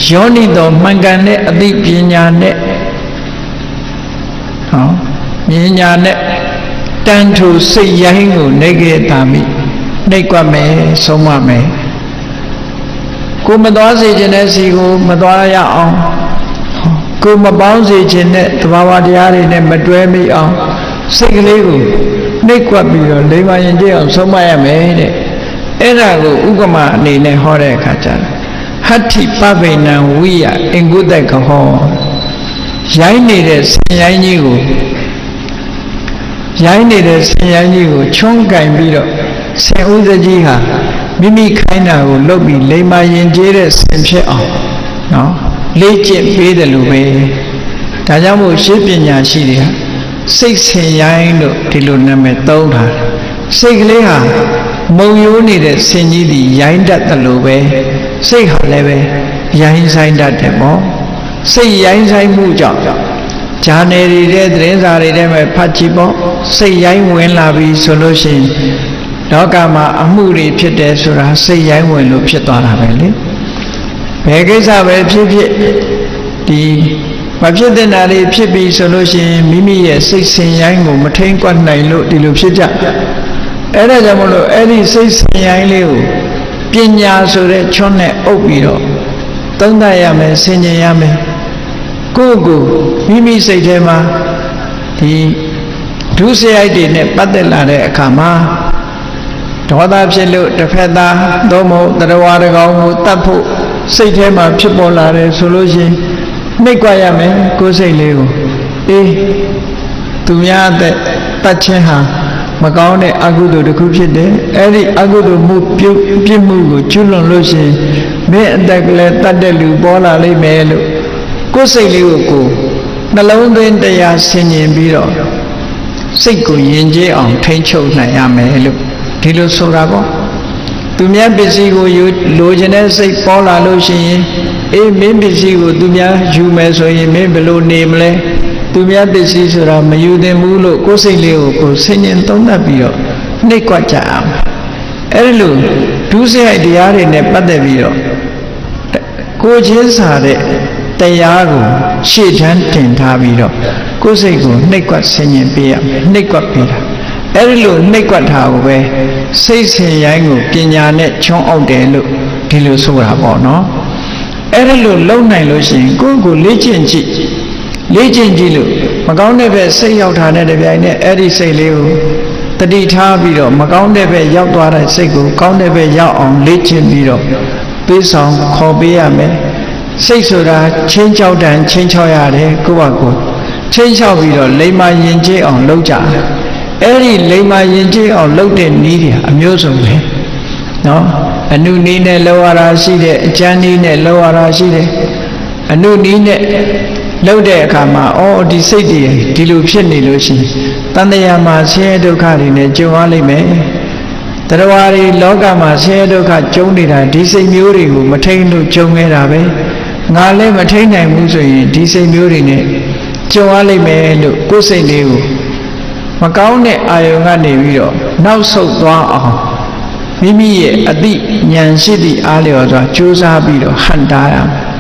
ယောနိတော်မှန်ကန်တဲ့အသိပညာနဲ့ပညာနဲ့တန်ထူစိတ်ရိုင်းကိုနိကေတာမိနှိပ်ကွက်မယ်ဆုံးမမယ်ကိုမသွားစေခြင်းတဲ့စီကိုမသွားရအောင်ကိုမပေါင်းစေခြင်းတဲ့သဘာဝတရားတွေနဲ့မတွဲမိအောင်စိတ်ကလေးကိုနှိပ်ကွက်ပြီးတော့လိမ္မာရင်ကြည့်အောင်ဆုံးမရမယ်တဲ့အဲ့ဒါကိုဥက္ကမအနေနဲ့ဟောတဲ့အခါကျတော့ဟတ္ထိပဗိနံဝိယအင်္ဂုတ္တကဟောရိုင်းနေတဲ့ဆင်ရိုင်းကြီးကိုချုံးကင်ပြီးတော့ဆင်ဥဒကြီးဟာမိမိခိုင်းတာကိုလုပ်ပြီးလိမ္မာရင်ကျေးတဲ့ဆင်ဖြစ်အောင်နော်လေ့ကျင့်ပေးတယ်လို့ပဲဒါကြောင့်မို့ရှင်းပညာရှိတွေဟာစိတ်ဆင်ရိုင်းလို့ဒီလိုနာမည်သုံးထားတယ်စိတ်ကလေးဟာမုံရိုးနေတဲ့ဆင်ကြီးသည်ရိုင်းတတ်တယ်လို့ပဲစိတ်ဟာလည်းပဲရိုင်းဆိုင်တတ်တယ်ပေါ့စိတ်ရိုင်းဆိုင်မှုကြောင့်ဂျာနယ်တွေတဲ့သတင်းစာတွေထဲမှာဖတ်ကြည့်ပေါ့စိတ်ရိုင်းဝင်လာပြီဆိုလို့ရှိရင်လောကမှာအမှုတွေဖြစ်တယ်ဆိုတာစိတ်ရိုင်းဝင်လို့ဖြစ်သွားတာပဲလေဘယ်ကိစ္စပဲဖြစ်ဖြစ်ဒီမဖြစ်တဲ့နာတွေဖြစ်ပြီဆိုလို့ရှိရင်မိမိရဲ့စိတ်ဆင်ရိုင်းကိုမထိန်ကွက်နိုင်လို့ဒီလိုဖြစ်ကြအဲ့ဒါကြောင့်မလို့အဲ့ဒီစိတ်ဆင်ရိုင်းလေးကိုပညာဆိုတဲ့ချွန်းနဲ့အုပ်ပြီးတော့သုံးသပ်ရမယ်ဆင်ခြင်ရမယ်ကိုယ့်ကိုမိမိစိတ်ထဲမှာဒီဒုစရိုက်တွေနဲ့ပတ်သက်လာတဲ့အခါမှာဒေါသဖြစ်လို့တစ်ဖက်သားသို့မဟုတ်တရားဝါတကောင်ကိုတတ်ဖို့စိတ်ထဲမှာဖြစ်ပေါ်လာတယ်ဆိုလို့ရှိရင်နှိပ်ကွက်ရမယ်ကိုယ်စိတ်လေးကိုအေးသူများတဲ့တတ်ခြင်းဟာမကောင်းတဲ့အကုသိုလ်တစ်ခုဖြစ်တယ်အဲ့ဒီအကုသိုလ်မှုပြစ်မှုကိုကျွလွန်လို့ရှိရင်မင်းအတက်ကလေးတတ်တဲ့လူပေါ်လာလိမ့်မယ်လို့ကိုယ်စိတ်လေးကိုနှလုံးသွင်းတရားဆင်ခြင်ပြီးတော့စိတ်ကိုယဉ်ကျေးအောင်ထိန်းချုပ်နိုင်ရမယ်လို့ဒီလိုဆိုတာပေါ့သူများပစ္စည်းကိုလိုချင်တဲ့စိတ်ပေါ်လာလို့ရှိရင်အေးမင်းပစ္စည်းကိုသူများယူမယ်ဆိုရင်မင်းဘယ်လိုနေမလဲသူများပစ္စည်းဆိုတာမယူသင့်ဘူးလို့ကိုယ်စိတ်လေးကိုဆင်ញင်သုံးသပ်ပြီးတော့နှိပ်ကွက်ကြအောင်အဲ့ဒီလိုဒုစရိုက်တရားတွေနဲ့ပတ်သက်ပြီးတော့ကိုချင်းစာတဲ့တရားကိုရှေ့တန်းတင်ထားပြီးတော့ကိုယ်စိတ်ကိုနှိပ်ကွက်ဆင်ញင်ပေးရမယ်နှိပ်ကွက်ပေးတာအဲ့ဒီလိုနှိပ်ကွက်ထားကိုပဲစိတ်ဆင်ရိုင်းကိုပညာနဲ့ချွန်းအောင်တယ်လို့ဒီလိုဆိုတာပေါ့နော်အဲ့ဒီလိုလုံနိုင်လို့ရှိရင်ကိုယ့်ကိုလေ့ကျင့်ကြည့်လို့မကောင်းတဲ့ဘက်စိတ်ရောက်တာနဲ့တပြိုင်နက်အဲ့ဒီစိတ်လေးကိုတတိထားပြီးတော့မကောင်းတဲ့ဘက်ရောက်သွားတဲ့စိတ်ကိုကောင်းတဲ့ဘက်ရောက်အောင်လေ့ကျင့်ပြီးတော့ ပေးဆောင်ခေါ်ပေးရမယ်စိတ်ဆိုတာချင်းချောက်တန်ချင်းချောက်ရတယ်ကိုယ့်ဘာကိုချင်းချောက်ပြီးတော့လိမ္မာယဉ်ကျေးအောင်လုပ်ကြအဲ့ဒီလိမ္မာယဉ်ကျေးအောင်လုပ်တဲ့နည်းတွေအမျိုးစုံပဲနော်အနုနည်းနဲ့လောရတာရှိတယ်အကျဉ်းနည်းနဲ့လောရတာရှိတယ်အနုနည်းနဲ့လုပ်တဲ့အခါမှာဒီစိတ်တွေဒီလိုဖြစ်နေလို့ရှိရင်တန်တရားမှာဆင်းရဲဒုက္ခတွေနဲ့ကြုံရလိမ့်မယ်တရားတွေလောကမှာဆင်းရဲဒုက္ခကြုံနေတာဒီစိတ်မျိုးတွေကိုမထိန်လို့ကြုံနေတာပဲငါလည်းမထိန်နိုင်ဘူးဆိုရင်ဒီစိတ်မျိုးတွေနဲ့ကြုံရလိမ့်မယ်လို့ကိုယ်စိတ်လေးကိုမကောင်းတဲ့အာယုံကနေပြီးတော့နောက်ဆုတ်သွားအောင်မိမိရဲ့အသိဉာဏ်ရှိသည့်အားလျော်စွာကြိုးစားပြီးတော့ဟန်တားရမယ်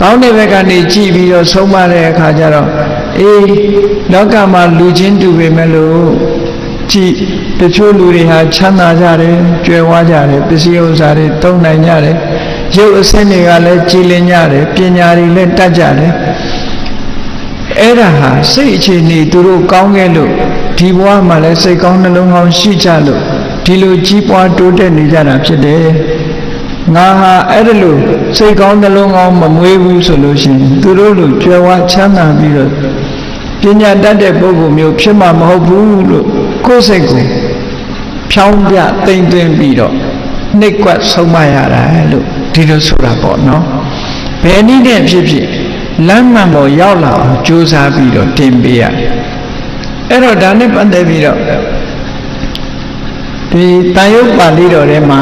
ကောင်းတဲ့ဘက်ကနေကြည့်ပြီးတော့ဆုံးမတဲ့အခါကျတော့လောကမှာလူချင်းတူပေမဲ့လို့ကြည်တချို့လူတွေဟာချမ်းသာကြတယ်ကြွယ်ဝကြတယ်ပစ္စည်းဥစ္စာတွေသုံးနိုင်ကြတယ်ရုပ်အဆင်းတွေကလည်းကြည်လင်ကြတယ်ပညာတွေလည်းတတ်ကြတယ်အဲ့ဒါဟာစိတ်အခြေအနေသူတို့ကောင်းခဲ့လို့ဒီဘဝမှာလည်းစိတ်ကောင်းနှလုံးကောင်းရှိကြလို့ဒီလိုကြီးပွားတိုးတက်နေကြတာဖြစ်တယ်ငါဟာအဲ့ဒါလို့စိတ်ကောင်းနှလုံးကောင်းမမွေးဘူးဆိုလို့ရှိရင်သူတို့လိုကြွယ်ဝချမ်းသာပြီးတော့ပညာတတ်တဲ့ပုဂ္ဂိုလ်မျိုးဖြစ်မှာမဟုတ်ဘူးလို့ကိုယ်စိတ်ကိုဖြောင်းပြသိမ့်သွင်းပြီးတော့နှိပ်ကွက်ဆုံးမရတာလို့ဒီလိုဆိုတာပေါ့နော်ဘယ်နည်းနဲ့ဖြစ်ဖြစ်လမ်းမှန်ပေါ်ရောက်လာအောင်ကြိုးစားပြီးတော့တင်ပေးရတယ်အဲ့တော့ဒါနဲ့ပတ်သက်ပြီးတော့ဒီတန်ရုပ်ပါဠိတော်ထဲမှာ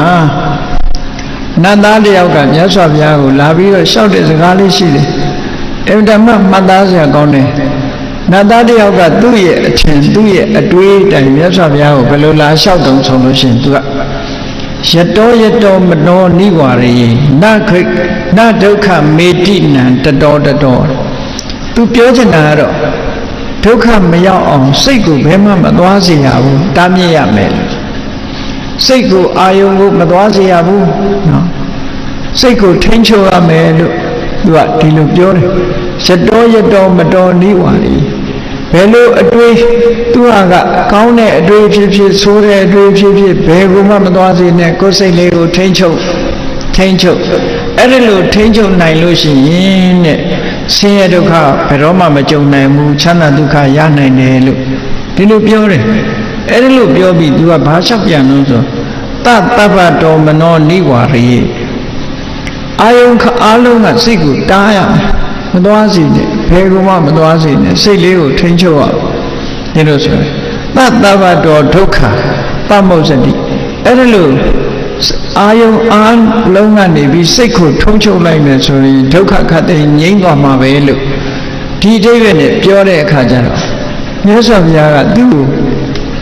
နတ်သားတယောက်ကမြတ်စွာဘုရားကိုလာပြီးတော့လျှောက်တဲ့စကားလေးရှိတယ်အင်တာမမှတ်သားစရာကောင်းတယ်နတ်သားတယောက်ကသူ့ရဲ့အထင်သူ့ရဲ့အတွေးတိုင်မြတ်စွာဘုရားကိုဘယ်လိုလာလျှောက်တုံဆိုလို့ရှိရင်သူကယတောယတောမနောနိဝါရေနဒုက္ခမေတိနံတတောတတောသူပြောချင်တာကတော့ဒုက္ခမရောက်အောင်စိတ်ကိုဘယ်မှမသွားစေရဘူးတားမြစ်ရမယ်စိတ်ကိုအာယုံကိုမသွားစေရဘူးနော်စိတ်ကိုထိန်းချုပ်ရမယ်လို့သူကဒီလိုပြောတယ်ယတောမတောနိဝါရေဘယ်လိုအတွေးသူကကောင်းတဲ့အတွေးဖြစ်ဖြစ်ဆိုးတဲ့အတွေးဖြစ်ဖြစ်ဘယ်ကိုမှမသွားစေနဲ့ကိုယ်စိတ်လေးကိုထိန်းချုပ်အဲ့ဒါလို့ထိန်းချုပ်နိုင်လို့ရှိရင်တဲ့ဆင်းရဲဒုက္ခဘယ်တော့မှမကြုံနိုင်ဘူးချမ်းသာဒုက္ခရနိုင်တယ်လို့ဒီလိုပြောတယ်အဲ့ဒါလို့ပြောပြီးသူကဘာလျှောက်ပြန်လို့ဆိုတတပ္ပတောမနောနိဝါရေအာယုံအားလုံးကစိတ်ကိုတားရမယ်မသွားစေနဲ့ဘယ်ကမှမသွားစေနဲ့စိတ်လေးကိုထိန်းချုပ်ရဒီလိုဆိုရင်တတပ္ပတောဒုက္ခသမုစ္စတိအဲ့ဒါလို့အာယုံအားလုံးကနေပြီးစိတ်ကိုထုံးချုပ်လိုက်မယ်ဆိုရင်ဒုက္ခခတ်တဲ့ငြိမ်းသွားမှာပဲလို့ဒီအဓိပ္ပာယ်နဲ့ပြောတဲ့အခါကျတော့မြတ်စွာဘုရားကသူ့ကို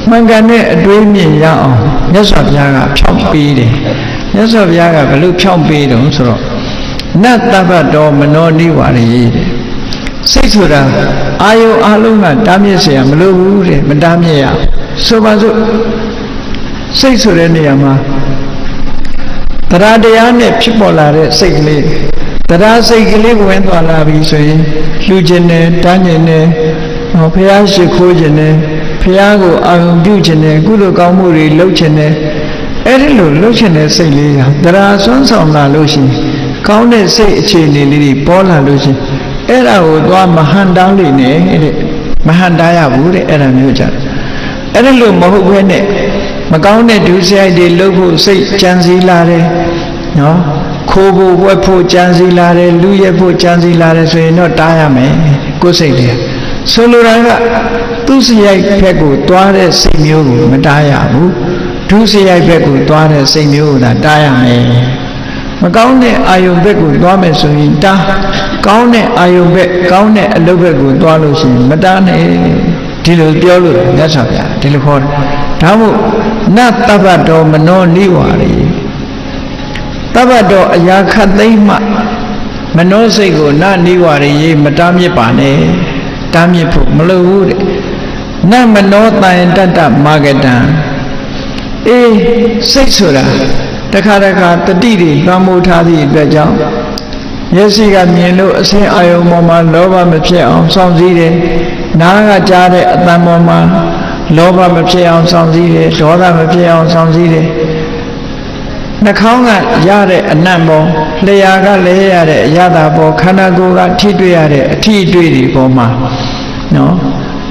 မှန်ကန်တဲ့အတွေးမြင်ရအောင်မြတ်စွာဘုရားကဖြောင်းပေးတယ်မြတ်စွာဘုရားကဘယ်လိုဖြောင်းပေးတုံးဆိုတော့နတ်တပ္ပတောမနောနိဝါရေတဲ့စိတ်ဆိုတာအာယုံအလုံးကတားမြစ်เสียမလိုဘူးတဲ့မတားမြစ်ရဆိုပါစို့စိတ်ဆိုတဲ့နေရာမှာတရားတရားနဲ့ဖြစ်ပေါ်လာတဲ့စိတ်ကလေးတရားစိတ်ကလေးဝင်သွားလာပြီဆိုရင်လှူခြင်းနဲ့တန်းခြင်းနဲ့ဘုရားရှိခိုးခြင်းနဲ့ဘုရားကိုအာရုံပြုခြင်းနဲ့ကုသိုလ်ကောင်းမှုတွေလုပ်ခြင်းနဲ့အဲ့ဒီလိုလုပ်ခြင်းတဲ့စိတ်လေးဟာတရားစွမ်းဆောင်လာလို့ရှိရင်ကောင်းတဲ့စိတ်အခြေအနေလေးတွေပေါ်လာလို့ရှိရင်အဲ့ဒါကိုသွားမဟန်တောင်းလို့နဲ့တဲ့မဟန်တားရဘူးတဲ့အဲ့ဒါမျိုးကြအဲ့ဒါလိုမဟုတ်ဘဲနဲ့မကောင်းတဲ့ဒုစရိုက်တွေလုပ်ဖို့စိတ်ကြံစည်လာတယ်နော်ခိုးဖို့ဝက်ဖို့ကြံစည်လာတယ်လူရက်ဖို့ကြံစည်လာတယ်ဆိုရင်တော့တားရမယ်ကိုယ်စိတ်တွေဆိုလိုတာကသူစရိုက်ဘက်ကိုတွားတဲ့စိတ်မျိုးကိုမတားရဘူးဒုစရိုက်ဘက်ကိုတွားတဲ့စိတ်မျိုးကိုသာတားရမယ်မကောင်းတဲ့အာယုံဘက်ကိုတွားမယ်ဆိုရင်တားကောင်းတဲ့အာယုံဘက်ကောင်းတဲ့အလုပ်ဘက်ကိုတွားလို့ရှိရင်မတားနဲ့ဒီလိုပြောလို့မြတ်စွာဘုရားဒီလိုခေါ်တယ်ဒါမို့နတ်တပ္ပတောမနောနိဝါရေတပ္ပတောအရာခတ်သိမ်းမှမနောစိတ်ကိုနနိဝါရေမတားမြစ်ပါနဲ့တားမြစ်ဖို့မလိုဘူးတဲ့နမနောတန်တတ္တမာဂတံစိတ်ဆိုတာတခါတခါတတိတွေလွှမ်းမိုးထားသည့်အတွက်ကြောင့်မျက်စိကမြင်လို့အဆင်းအာယုံပေါ်မှာလောဘမဖြစ်အောင်စောင့်စည်းတယ်နားကကြားတဲ့အသံပေါ်မှာလောဘမဖြစ်အောင်စောင့်စည်းတယ်ဒေါသမဖြစ်အောင်စောင့်စည်းတယ် နှာခေါင်းကရတဲ့အနံ့ပေါ်လျှာကလဲရတဲ့အရသာပေါ်ခန္ဓာကိုယ်ကထိတွေ့ရတဲ့အထီးအတွေ့တွေပေါ်မှာနော်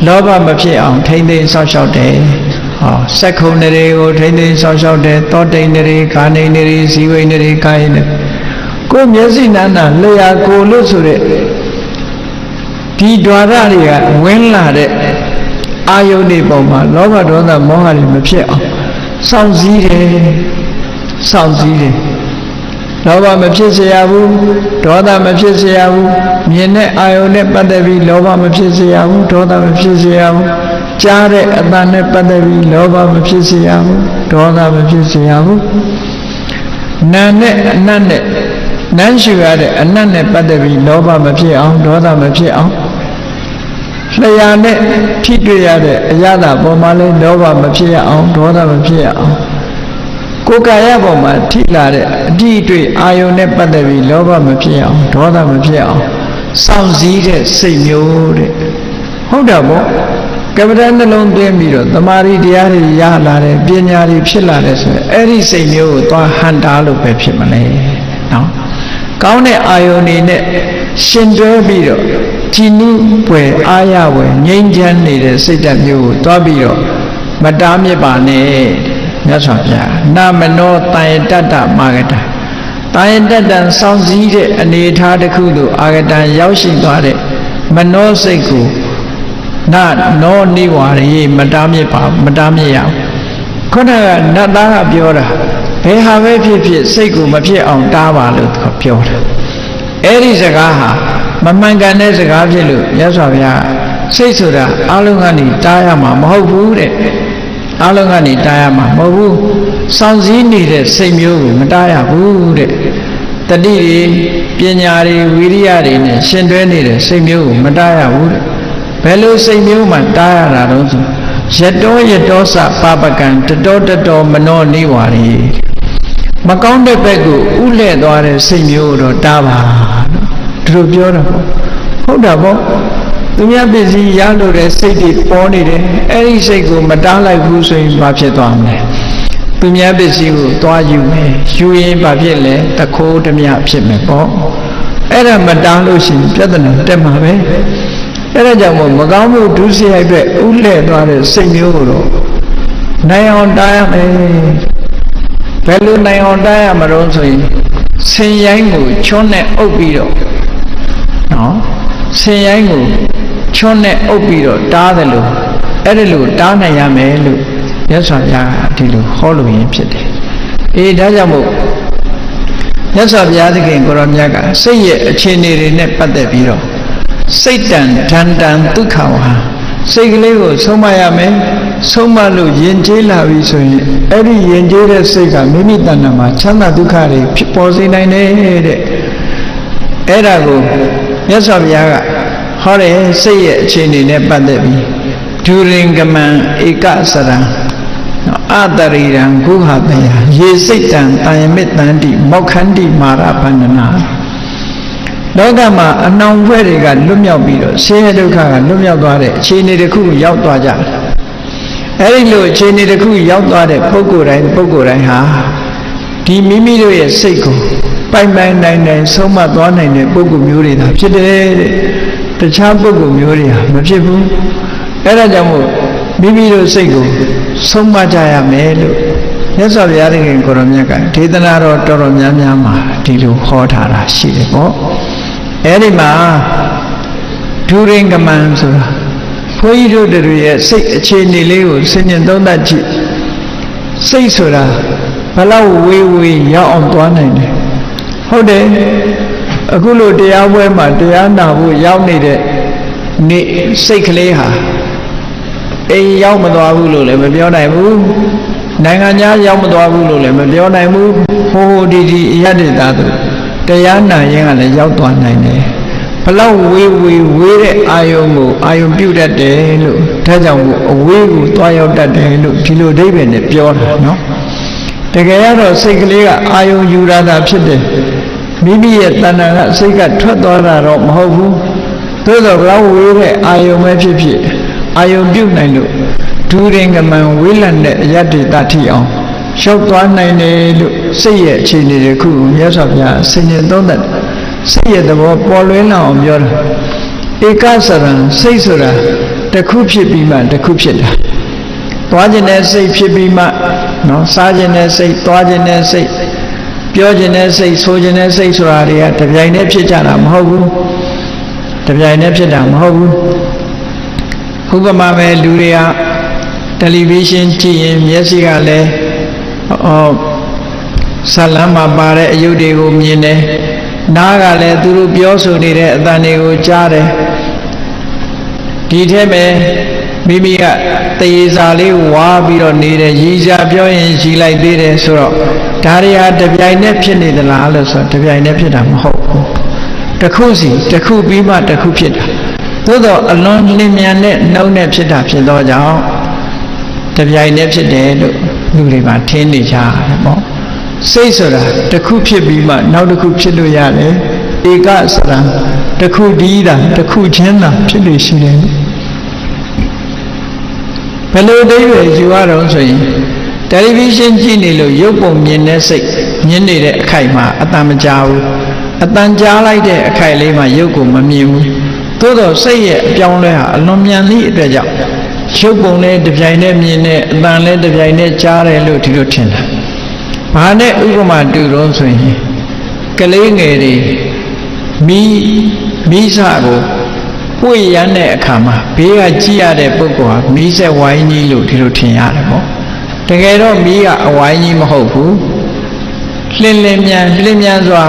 လောဘမဖြစ်အောင်ထိမ့်သိမ်းဆောက်ရှောက်တယ်ဟောစက္ခုံတွေကိုထိမ့်သိမ်းဆောက်ရှောက်တယ်သောတိန်တွေခါနေတွေဇီဝိန်တွေကာယတွေကိုယ်မျက်စိနာနာလျှာကိုယ်လို့ဆိုတဲ့ဒီ द्वार တွေကဝင်လာတဲ့အာယုန်တွေပေါ်မှာလောဘဒေါသမောဟတွေမဖြစ်အောင်စောင့်စည်းတယ်စောင့်စည်းတယ်လောဘမဖြစ်စေရဘူးဒေါသမဖြစ်စေရဘူးမြင်တဲ့အာယုန်နဲ့ပတ်သက်ပြီးလောဘမဖြစ်စေရဘူးဒေါသမဖြစ်စေရဘူးကြားတဲ့အသံနဲ့ပတ်သက်ပြီးလောဘမဖြစ်စေရဘူးဒေါသမဖြစ်စေရဘူးနာနဲ့အနတ်နဲ့နမ်းရှူရတဲ့အနတ်နဲ့ပတ်သက်ပြီးလောဘမဖြစ်အောင်ဒေါသမဖြစ်အောင်လျှာနဲ့ထိတွေ့ရတဲ့အရသာပေါ်မှာလဲလောဘမဖြစ်ရအောင်ဒေါသမဖြစ်ရအောင်ကိုယ်ကာယပေါ်မှာထိလာတဲ့အတိအတွေ့အာယုန်နဲ့ပတ်သက်ပြီးလောဘမဖြစ်အောင်ဒေါသမဖြစ်အောင်စောင့်စည်းတဲ့စိတ်မျိုးတဲ့ဟုတ်တာပေါ့ကပ္ပဒနှလုံးသွင်းပြီးတော့တမာရီတရားတွေရလာတယ်ပညာတွေဖြစ်လာတယ်ဆိုရင်အဲ့ဒီစိတ်မျိုးကိုသွားဟန်တာလို့ပဲဖြစ်မလဲနော်ကောင်းတဲ့အာယုန်တွေနဲ့ရှင်တွဲပြီးတော့ကြည်နူးပွယ်အားရဝယ်ငြိမ်းချမ်းနေတဲ့စိတ်ဓာတ်မျိုးကိုသွားပြီးတော့မတားမြစ်ပါနဲ့မြတ်စွာဘုရားနာမနောတန်ယတတ္တမာဂတံတန်ယတတ္တံစောင့်စည်းတဲ့အနေအထားတစ်ခုသို့အာဂတံရောက်ရှိသွားတဲ့မနောစိတ်ကိုနာနောနိဝါရေမတားမြစ်ပါမတားမြစ်ရအောင်ခုနကနတ်သားကပြောတာဘယ်ဟာပဲဖြစ်ဖြစ်စိတ်ကိုမဖြစ်အောင်တားပါလို့ပြောတာအဲ့ဒီစကားဟာမမှန်ကန်တဲ့စကားဖြစ်လို့မြတ်စွာဘုရားစိတ်ဆိုတာအလုံးကနေတားရမှာမဟုတ်ဘူးတဲ့အလုံးကနေတားရမှာမဟုတ်ဘူးစောင့်စည်းနေတဲ့စိတ်မျိုးကိုမတားရဘူးတဲ့တတိတွေပညာတွေဝိရိယတွေနဲ့ရှင်တွဲနေတဲ့စိတ်မျိုးကိုမတားရဘူးတဲ့ဘယ်လိုစိတ်မျိုးမှတားရတာတော့ဆိုယတောယတောစပါပကံတတောတတောမနောနိဝါရီမကောင်းတဲ့ဘက်ကိုဥလဲ့သွားတဲ့စိတ်မျိုးတော့တားပါလို့ဒီလိုပြောတာပေါ့ဟုတ်တာပေါ့သူများပစ္စည်းရလို့တဲ့စိတ်တွေပေါ်နေတယ်အဲ့ဒီစိတ်ကိုမတားလိုက်ဘူးဆိုရင်ဘာဖြစ်သွားမလဲသူများပစ္စည်းကိုသွားယူမယ်ယူရင်ဘာဖြစ်လဲတခိုးဓမြဖြစ်မယ်ပေါ့အဲ့ဒါမတားလို့ရှိရင်ပြဿနာတက်မှာပဲအဲ့ဒါကြောင့်မို့မကောင်းမှုဒုစရိုက်အတွက်ဥလဲ့သွားတဲ့စိတ်မျိုးကိုတော့နိုင်အောင်တားရမယ်ဘယ်လိုနိုင်အောင်တားရမလို့ဆိုရင်ဆင်ရိုင်းကိုချွန်းနဲ့အုပ်ပြီးတော့နော်ဆင်ရိုင်းကိုချွန်းနဲ့အုပ်ပြီးတော့တားတယ်လို့အဲ့ဒီလိုတားနိုင်ရမယ်လို့မြတ်စွာဘုရားကဒီလိုဟောလို့ရင်ဖြစ်တယ်အေးဒါကြောင့်မို့မြတ်စွာဘုရားသခင်ကိုရောမြတ်ကစိတ်ရဲ့အခြေအနေတွေနဲ့ပတ်သက်ပြီးတော့စိတ်တန်ဓာန်တန်ဒုက္ခဝါစိတ်ကလေးကိုဆုံးမရမယ်ဆုံးမလို့ယဉ်ကျေးလာပြီဆိုရင်အဲ့ဒီယဉ်ကျေးတဲ့စိတ်ကမိမိတဏ္ဍာမှာချမ်းသာဒုက္ခတွေဖြစ်ပေါ်စေနိုင်တယ်တဲ့အဲ့ဒါကိုမြတ်စွာဘုရားကဟောတဲ့စိတ်ရဲ့အခြေအနေနဲ့ပတ်သက်ပြီးဒုရင်ကမံဧကစရံအတရိရံကုဟတယရေစိတ်တံတယမိတန္တိမောက္ခန္တိမာရဗန္ဒနာလောကမှာအနှောင်ဖွဲ့တွေကလွတ်မြောက်ပြီးတော့ဆင်းရဲဒုက္ခကလွတ်မြောက်သွားတဲ့အခြေအနေတစ်ခုရောက်သွားကြတယ်အဲဒီလိုအခြေအနေတစ်ခုရောက်သွားတဲ့ပုဂ္ဂိုလ်တိုင်းဟာဒီမိမိတို့ရဲ့စိတ်ကိုပိုင်နိုင်ဆုံးမသွားနိုင်တဲ့ပုဂ္ဂိုလ်မျိုးတွေသာဖြစ်တယ်တဲ့တခြားပုဂ္ဂိုလ်မျိုးတွေဟာမဖြစ်ဘူးအဲဒါကြောင့်မို့မိမိတို့စိတ်ကိုဆုံးမကြရမယ်လို့မြတ်စွာဘုရားသခင်ကိုရောမြတ်ကဒေသနာတော်တော်တော်များများမှာဒီလိုဟောထားတာရှိတယ်ပေါ့အဲဒီမှာဒုရင်ကမံဆိုတာဘုန်းကြီးတို့တွေရဲ့စိတ်အခြေအနေလေးကိုဆင်ញင်သုံးသပ်ကြည့်စိတ်ဆိုတာဘလောက်ဝေးရောက်အောင်သွားနိုင်တယ်ဟုတ်တယ်အခုလိုတရားပွဲမှာတရားနာဖို့ရောက်နေတဲ့နေ့စိတ်ကလေးဟာအိမ်ရောက်မသွားဘူးလို့လည်းမပြောနိုင်ဘူးနိုင်ငံခြားရောက်မသွားဘူးလို့လည်းမပြောနိုင်ဘူးဟိုဒီအရတ္တတာတို့တရားနာရင်ကလည်းရောက်သွားနိုင်တယ်ဘလောက်ဝေးတဲ့အာယုံကိုအာယုံပြုတ်တတ်တယ်လို့ဒါကြောင့်အဝေးကိုသွားရောက်တတ်တယ်လို့ဒီလိုအဓိပ္ပာယ်နဲ့ပြောတာနော်တကယ်ကတော့စိတ်ကလေးကအာယုံယူရတာဖြစ်တယ်မိမိရဲ့တဏ္ဍာကစိတ်ကထွက်သွားတာတော့မဟုတ်ဘူးသို့သောဘလောက်ဝေးတဲ့အာယုံပဲဖြစ်အာယုံပြုတ်နိုင်လို့ဒုရင်ကမံဝေးလံတဲ့အယတ္တိတထိအောင် လျှောက်သွားနိုင်တယ်လို့စိတ်ရဲ့အခြေအနေတွေခုမြတ်စွာဘုရားဆင်ញင်သုံးသပ်စိတ်ရဲ့သဘောပေါ်လွင်လာအောင်ပြောတာဧကစရံစိတ်ဆိုတာတစ်ခုဖြစ်ပြီးမှတစ်ခုဖြစ်တာသွားခြင်းနဲ့စိတ်ဖြစ်ပြီးမှနော်စားခြင်းနဲ့စိတ်သွားခြင်းနဲ့စိတ်ပြောခြင်းနဲ့စိတ်ဆိုခြင်းနဲ့စိတ်ဆိုတာတွေကတပြိုင်တည်းဖြစ်ကြတာမဟုတ်ဘူးတပြိုင်တည်းဖြစ်တာမဟုတ်ဘူးဥပမာပဲလူတွေကတယ်လီဗီရှင်းကြည့်ရင်မျက်စိကလည်းဇာတ်လမ်းမှာပါတဲ့အယုတ်တွေကိုမြင်တယ်နားကလည်းသူတို့ပြောဆိုနေတဲ့အသံတွေကိုကြားတယ်ဒီထဲမှာမိမိကတရေစာလေးဝါပြီးတော့နေတယ်ရည်စားပြောရင်ရည်လိုက်သေးတယ်ဆိုတော့ဒါတွေဟာတပြိုင်တည်းဖြစ်နေသလားလို့ဆိုတော့တပြိုင်တည်းဖြစ်တာမဟုတ်ဘူးတစ်ခုစီတစ်ခုပြီးမှတစ်ခုဖြစ်တာသို့တော့အလွန်လင်းမြန်တဲ့နှုံနဲ့ဖြစ်တာဖြစ်သောကြောင့်တပြိုင်တည်းဖြစ်တယ်လို့လူတွေမှာထင်နေကြတယ်ပေါ့စိတ်ဆိုတာတစ်ခုဖြစ်ပြီးမှနောက်တစ်ခုဖြစ်လို့ရတယ်ဧကစရံတစ်ခုတည်းတာတစ်ခုချင်းတာဖြစ်လို့ရှိတယ်ဘယ်လိုအဓိပ္ပာယ်ယူရတော့ဆိုရင်တယ်လီဗီရှင်းကြည့်နေလို့ရုပ်ပုံမြင်တဲ့စိတ်မြင်နေတဲ့အခိုက်မှာအတန်မကြားဘူးအတန်ကြားလိုက်တဲ့အခိုက်လေးမှာရုပ်ကိုမမြင်ဘူးသို့တော့စိတ်ရဲ့အပြောင်းလဲဟာအလွန်မြန်သည့်အတွက်ကြောင့်ရုပ်ပုံနဲ့တပြိုင်တည်းမြင်တဲ့အတန်လည်းတပြိုင်တည်းကြားတယ်လို့ဒီလိုထင်တာဘာနဲ့ဥပမာတူတော့ဆိုရင်ကလေးငယ်တွေမိစကိုပွေရမ်းတဲ့အခါမှာဘေးကကြည့်ရတဲ့ပုဂ္ဂိုလ်ဟာမီးဆက်ဝိုင်းကြီးလို့ဒီလိုထင်ရတယ်ပေါ့တကယ်တော့မီးကအဝိုင်းကြီးမဟုတ်ဘူးလင်းမြန်စွာ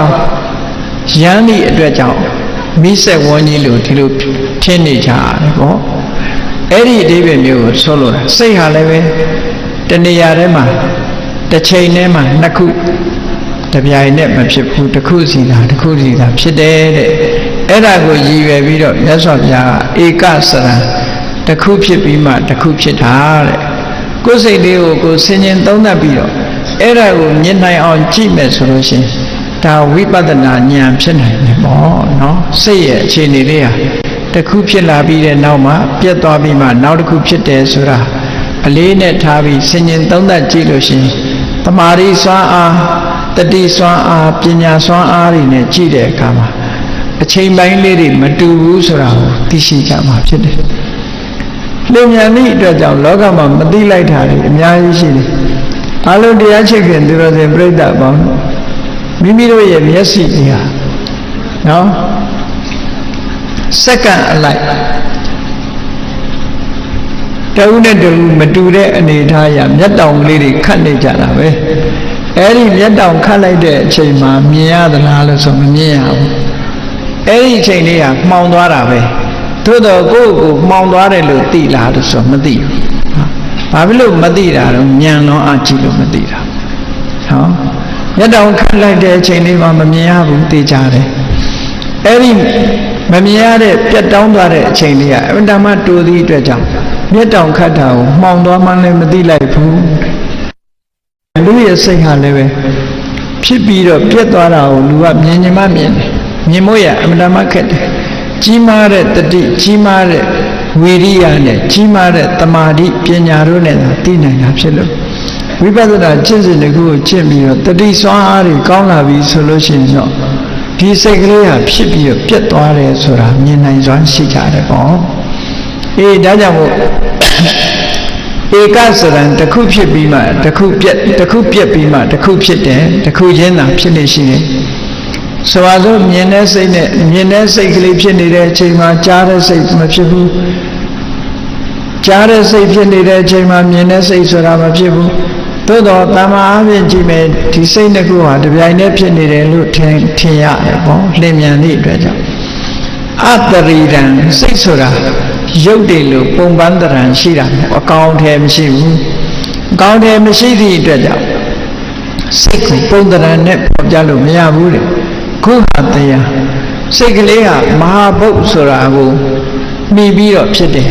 ရမ်းသည့်အတွက်ကြောင့်မီးဆက်ဝန်းကြီးလို့ဒီလိုထင်နေကြရတယ်ပေါ့အဲ့ဒီအဓိပ္ပာယ်မျိုးကိုဆိုလို့စိတ်ဟာလည်းပဲတဏှာထဲမှာတစ်ချိန်ထဲမှာနှစ်ခုတပြိုင်နဲ့မဖြစ်ဘူးတစ်ခုစီတာဖြစ်တယ်တဲ့အဲ့ဒါကိုရည်ရွယ်ပြီးတော့မြတ်စွာဘုရားကဧကစရံတစ်ခုဖြစ်ပြီးမှတစ်ခုဖြစ်တာတဲ့ကိုယ်စိတ်လေးကိုကိုယ်ဆင်ញင်သုံးသပ်ပြီးတော့အဲ့ဒါကိုမြင်နိုင်အောင်ကြည့်မယ်ဆိုလို့ရှိရင်ဒါဝိပဿနာဉာဏ်ဖြစ်နိုင်တယ်ပေါ့နော်စိတ်ရဲ့အခြေအနေလေးဟာတစ်ခုဖြစ်လာပြီးတဲ့နောက်မှာပြတ်သွားပြီးမှနောက်တစ်ခုဖြစ်တယ်ဆိုတာအလေးနဲ့ထားပြီးဆင်ញင်သုံးသပ်ကြည့်လို့ရှိရင်တမာရီစွမ်းအားတတိစွမ်းအားပညာစွမ်းအားတွေနဲ့ကြည့်တဲ့အခါမှာအချိန်ပိုင်းလေးတွေမတူဘူးဆိုတာကိုသိရှိကြမှာဖြစ်တယ်။လျင်မြန်သည့်အတွက်ကြောင့်လောကမှာမသိလိုက်တာတွေအများကြီးရှိတယ်။အလုံးတရားချစ်ခင်သူတော်စင်ပြိဿပေါင်းမိမိတို့ရဲ့မျက်စိတွေဟာနော်စက္ကန့်အလိုက်တဦးနဲ့တဦးမတူတဲ့အနေအထားအရမျက်တောင်လေးတွေခတ်နေကြတာပဲအဲ့ဒီမျက်တောင်ခတ်လိုက်တဲ့အချိန်မှာမြင်ရသလားလို့ဆိုမမြင်ရဘူးအဲ့ဒီအချိန်လေးကမှောင်သွားတာပဲသို့တော့ကိုယ့်ကိုမှောင်သွားတယ်လို့သိလားလို့ဆိုမသိဘူးဘာဖြစ်လို့မသိတာတော့ဉာဏ်လုံးအကြည့်လို့မသိတာဟောမျက်တောင်ခတ်လိုက်တဲ့အချိန်လေးမှာမမြင်ရဘူးသိကြတယ်အဲ့ဒီမမြင်ရတဲ့ပြတ်တောင်းသွားတဲ့အချိန်လေးကအမှန်တမ်းတူသည့်အတွက်ကြောင့်မျက်တောင်ခတ်တာကိုမှောင်သွားမှလည်းမသိလိုက်ဘူးလူရဲ့စိတ်ဟာလည်းပဲဖြစ်ပြီးတော့ပြတ်သွားတာကိုလူကမြင်မှမြင်တယ်မြင်မို့ရအမှန်တမ်းခက်တယ်ကြီးမားတဲ့တတိကြီးမားတဲ့ဝီရိယနဲ့ကြီးမားတဲ့တမာတိပညာတို့နဲ့သိနိုင်တာဖြစ်လို့ဝိပဿနာကျင့်စဉ်တစ်ခုကိုကျင့်ပြီးတော့တတိစွမ်းအားတွေကောင်းလာပြီဆိုလို့ရှိရင်တော့ဒီစိတ်ကလေးဟာဖြစ်ပြီးတော့ပြတ်သွားတယ်ဆိုတာမြင်နိုင်စွမ်းရှိကြတယ်ပေါ့အေးဒါကြောင့်မို့ဧကစရံတစ်ခုဖြစ်ပြီးမှတစ်ခုပြက်ပြီးမှတစ်ခုဖြစ်တယ်တစ်ခုချင်းသာဖြစ်နေရှိတယ်ဆိုပါစို့မြင်တဲ့စိတ်နဲ့မြင်တဲ့စိတ်ကလေးဖြစ်နေတဲ့အချိန်မှာကြားတဲ့စိတ်မဖြစ်ဘူးကြားတဲ့စိတ်ဖြစ်နေတဲ့အချိန်မှာမြင်တဲ့စိတ်ဆိုတာမဖြစ်ဘူးသို့တော့တမ္မာအပြင်ကြည့်မယ်ဒီစိတ်နှစ်ခုဟာတပြိုင်တည်းဖြစ်နေတယ်လို့ထင်ရတယ်ပေါ့လင်းမြန်သည့်အတွက်ကြောင့်အတရိဒံစိတ်ဆိုတာရုပ်တယ်လို့ပုံပန်းတရံရှိတာအကောင်ထဲမရှိဘူးအကောင်ထဲမရှိသည့်အတွက်ကြောင့်စိတ်ကိုပုံတရံနဲ့ပေါ်ပြလို့မရဘူးတဲ့ခုဟာတရားစိတ်ကလေးဟာမဟာဘုတ်ဆိုတာကိုမှီပြီးတော့ဖြစ်တယ်